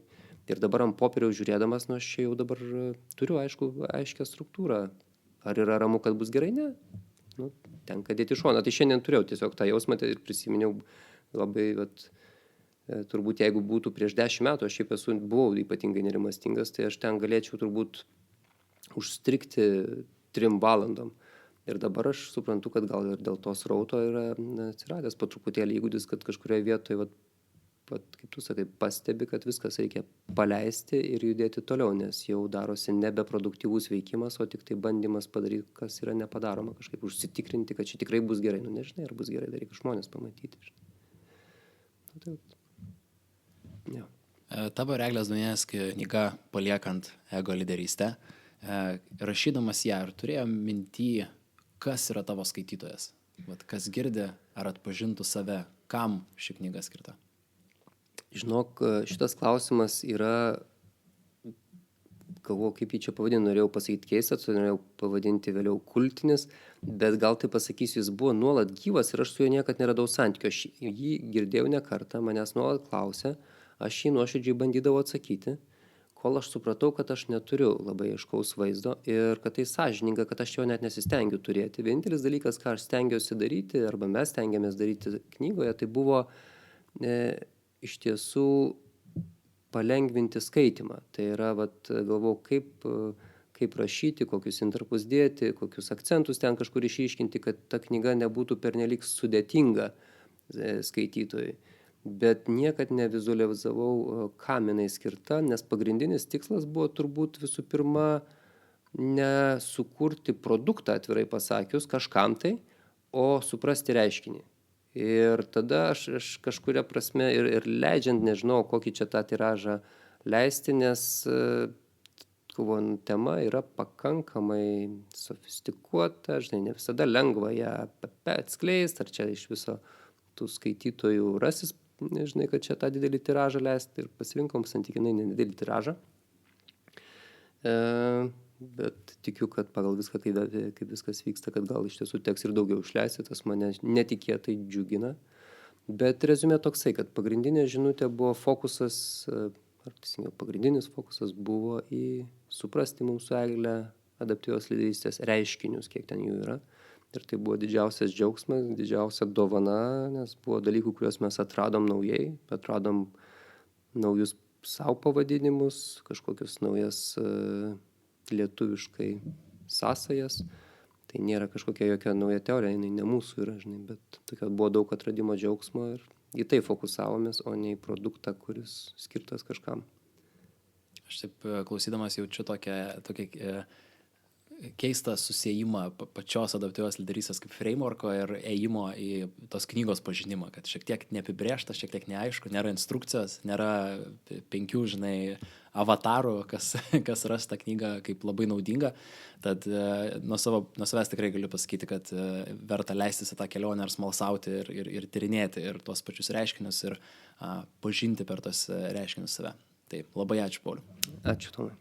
Ir dabar ant popieriaus žiūrėdamas, aš čia jau dabar turiu, aiškią struktūrą. Ar yra ramu, kad bus gerai? Ne. Tenka dėti šoną. Tai šiandien turėjau tiesiog tą jausmą ir prisiminiau labai, turbūt jeigu būtų prieš 10 metų, aš šiaip buvau ypatingai nerimastingas, tai aš ten galėčiau turbūt užstrigti 3 valandom. Ir dabar aš suprantu, kad gal ir dėl to srauto yra atsiradęs po truputėlį įgūdis, kad kažkurioje vietoje, kaip tu sakai, pastebi, kad viskas reikia paleisti ir judėti toliau, nes jau darosi nebeproduktyvus veikimas, o tik tai bandymas padaryti, kas yra nepadaroma, kažkaip užsitikrinti, kad čia tikrai bus gerai. Nežinai, ar bus gerai, dar reikia žmonės pamatyti. Ja.
Tavo Eglės Duonės knyga Paliekant ego lyderystę, rašydamas ją, ar turėjo minty, kas yra tavo skaitytojas? Kas girdi, ar atpažintų save, kam ši knyga skirta?
Žinok, šitas klausimas yra, galvoju, kaip jį čia pavadinti, norėjau pasakyti keistas, norėjau pavadinti vėliau kultinis, bet gal tai pasakysiu, jis buvo nuolat gyvas ir aš su juo niekad neradau santykio. Aš jį girdėjau ne kartą, manęs nuolat klausė, aš jį nuoširdžiai bandydavau atsakyti, kol aš supratau, kad aš neturiu labai aiškaus vaizdo ir kad tai sąžininga, kad aš jo net nesistengiu turėti. Vienintelis dalykas, ką aš stengiausi daryti, arba mes stengiamės daryti knygoje, tai buvo iš tiesų palengvinti skaitymą. Tai yra, galvojau, kaip rašyti, kokius intarpus dėti, kokius akcentus ten kažkur išryškinti, kad ta knyga nebūtų pernelyg sudėtinga skaitytojui. Bet niekad nevizualizavau, kam jinai skirta, nes pagrindinis tikslas buvo turbūt visų pirma ne sukurti produktą, atvirai pasakius, kažkam tai, o suprasti reiškinį. Ir tada aš kažkuria prasme ir leidžiant, nežinau, kokį čia tą tiražą leisti, nes tema yra pakankamai sofistikuota, žinai, ne visada lengva ją atskleisti, ar čia iš viso tų skaitytojų rasis, nežinai, kad čia tą didelį tiražą leisti ir pasirinkom santykinai nedidelį tiražą. Bet tikiu, kad pagal viską, kaip viskas vyksta, kad gal iš tiesų teks ir daugiau išleisti, tas mane netikėtai džiugina. Bet rezumė toksai, kad pagrindinė žinutė buvo fokusas, ar teisingiau, pagrindinis fokusas buvo į suprasti mums su Egle adaptyvios lyderystės reiškinius, kiek ten jų yra. Ir tai buvo didžiausias džiaugsmas, didžiausia dovana, nes buvo dalykų, kuriuos mes atradom naujai, atradom naujus savo pavadinimus, kažkokius naujas lietuviškai sąsajas. Tai nėra kažkokia jokia nauja teorija, jinai ne mūsų yra, žinai, bet tokia buvo daug atradimo džiaugsmo ir į tai fokusavomės, o ne į produktą, kuris skirtas kažkam.
Aš taip klausydamas jaučiu tokią keistą susijimą pačios adaptyvios lyderystės kaip frameworko ir ėjimo į tos knygos pažinimą, kad šiek tiek neapibrėžta, šiek tiek neaišku, nėra instrukcijos, nėra 5, avatarų, kas ras tą knygą kaip labai naudinga. Tad nuo savęs tikrai galiu pasakyti, kad verta leistis į tą kelionę ir smalsauti ir tyrinėti ir tuos pačius reiškinius ir pažinti per tos reiškinius save. Tai labai ačiū, Pauliau.
Ačiū, Tomai.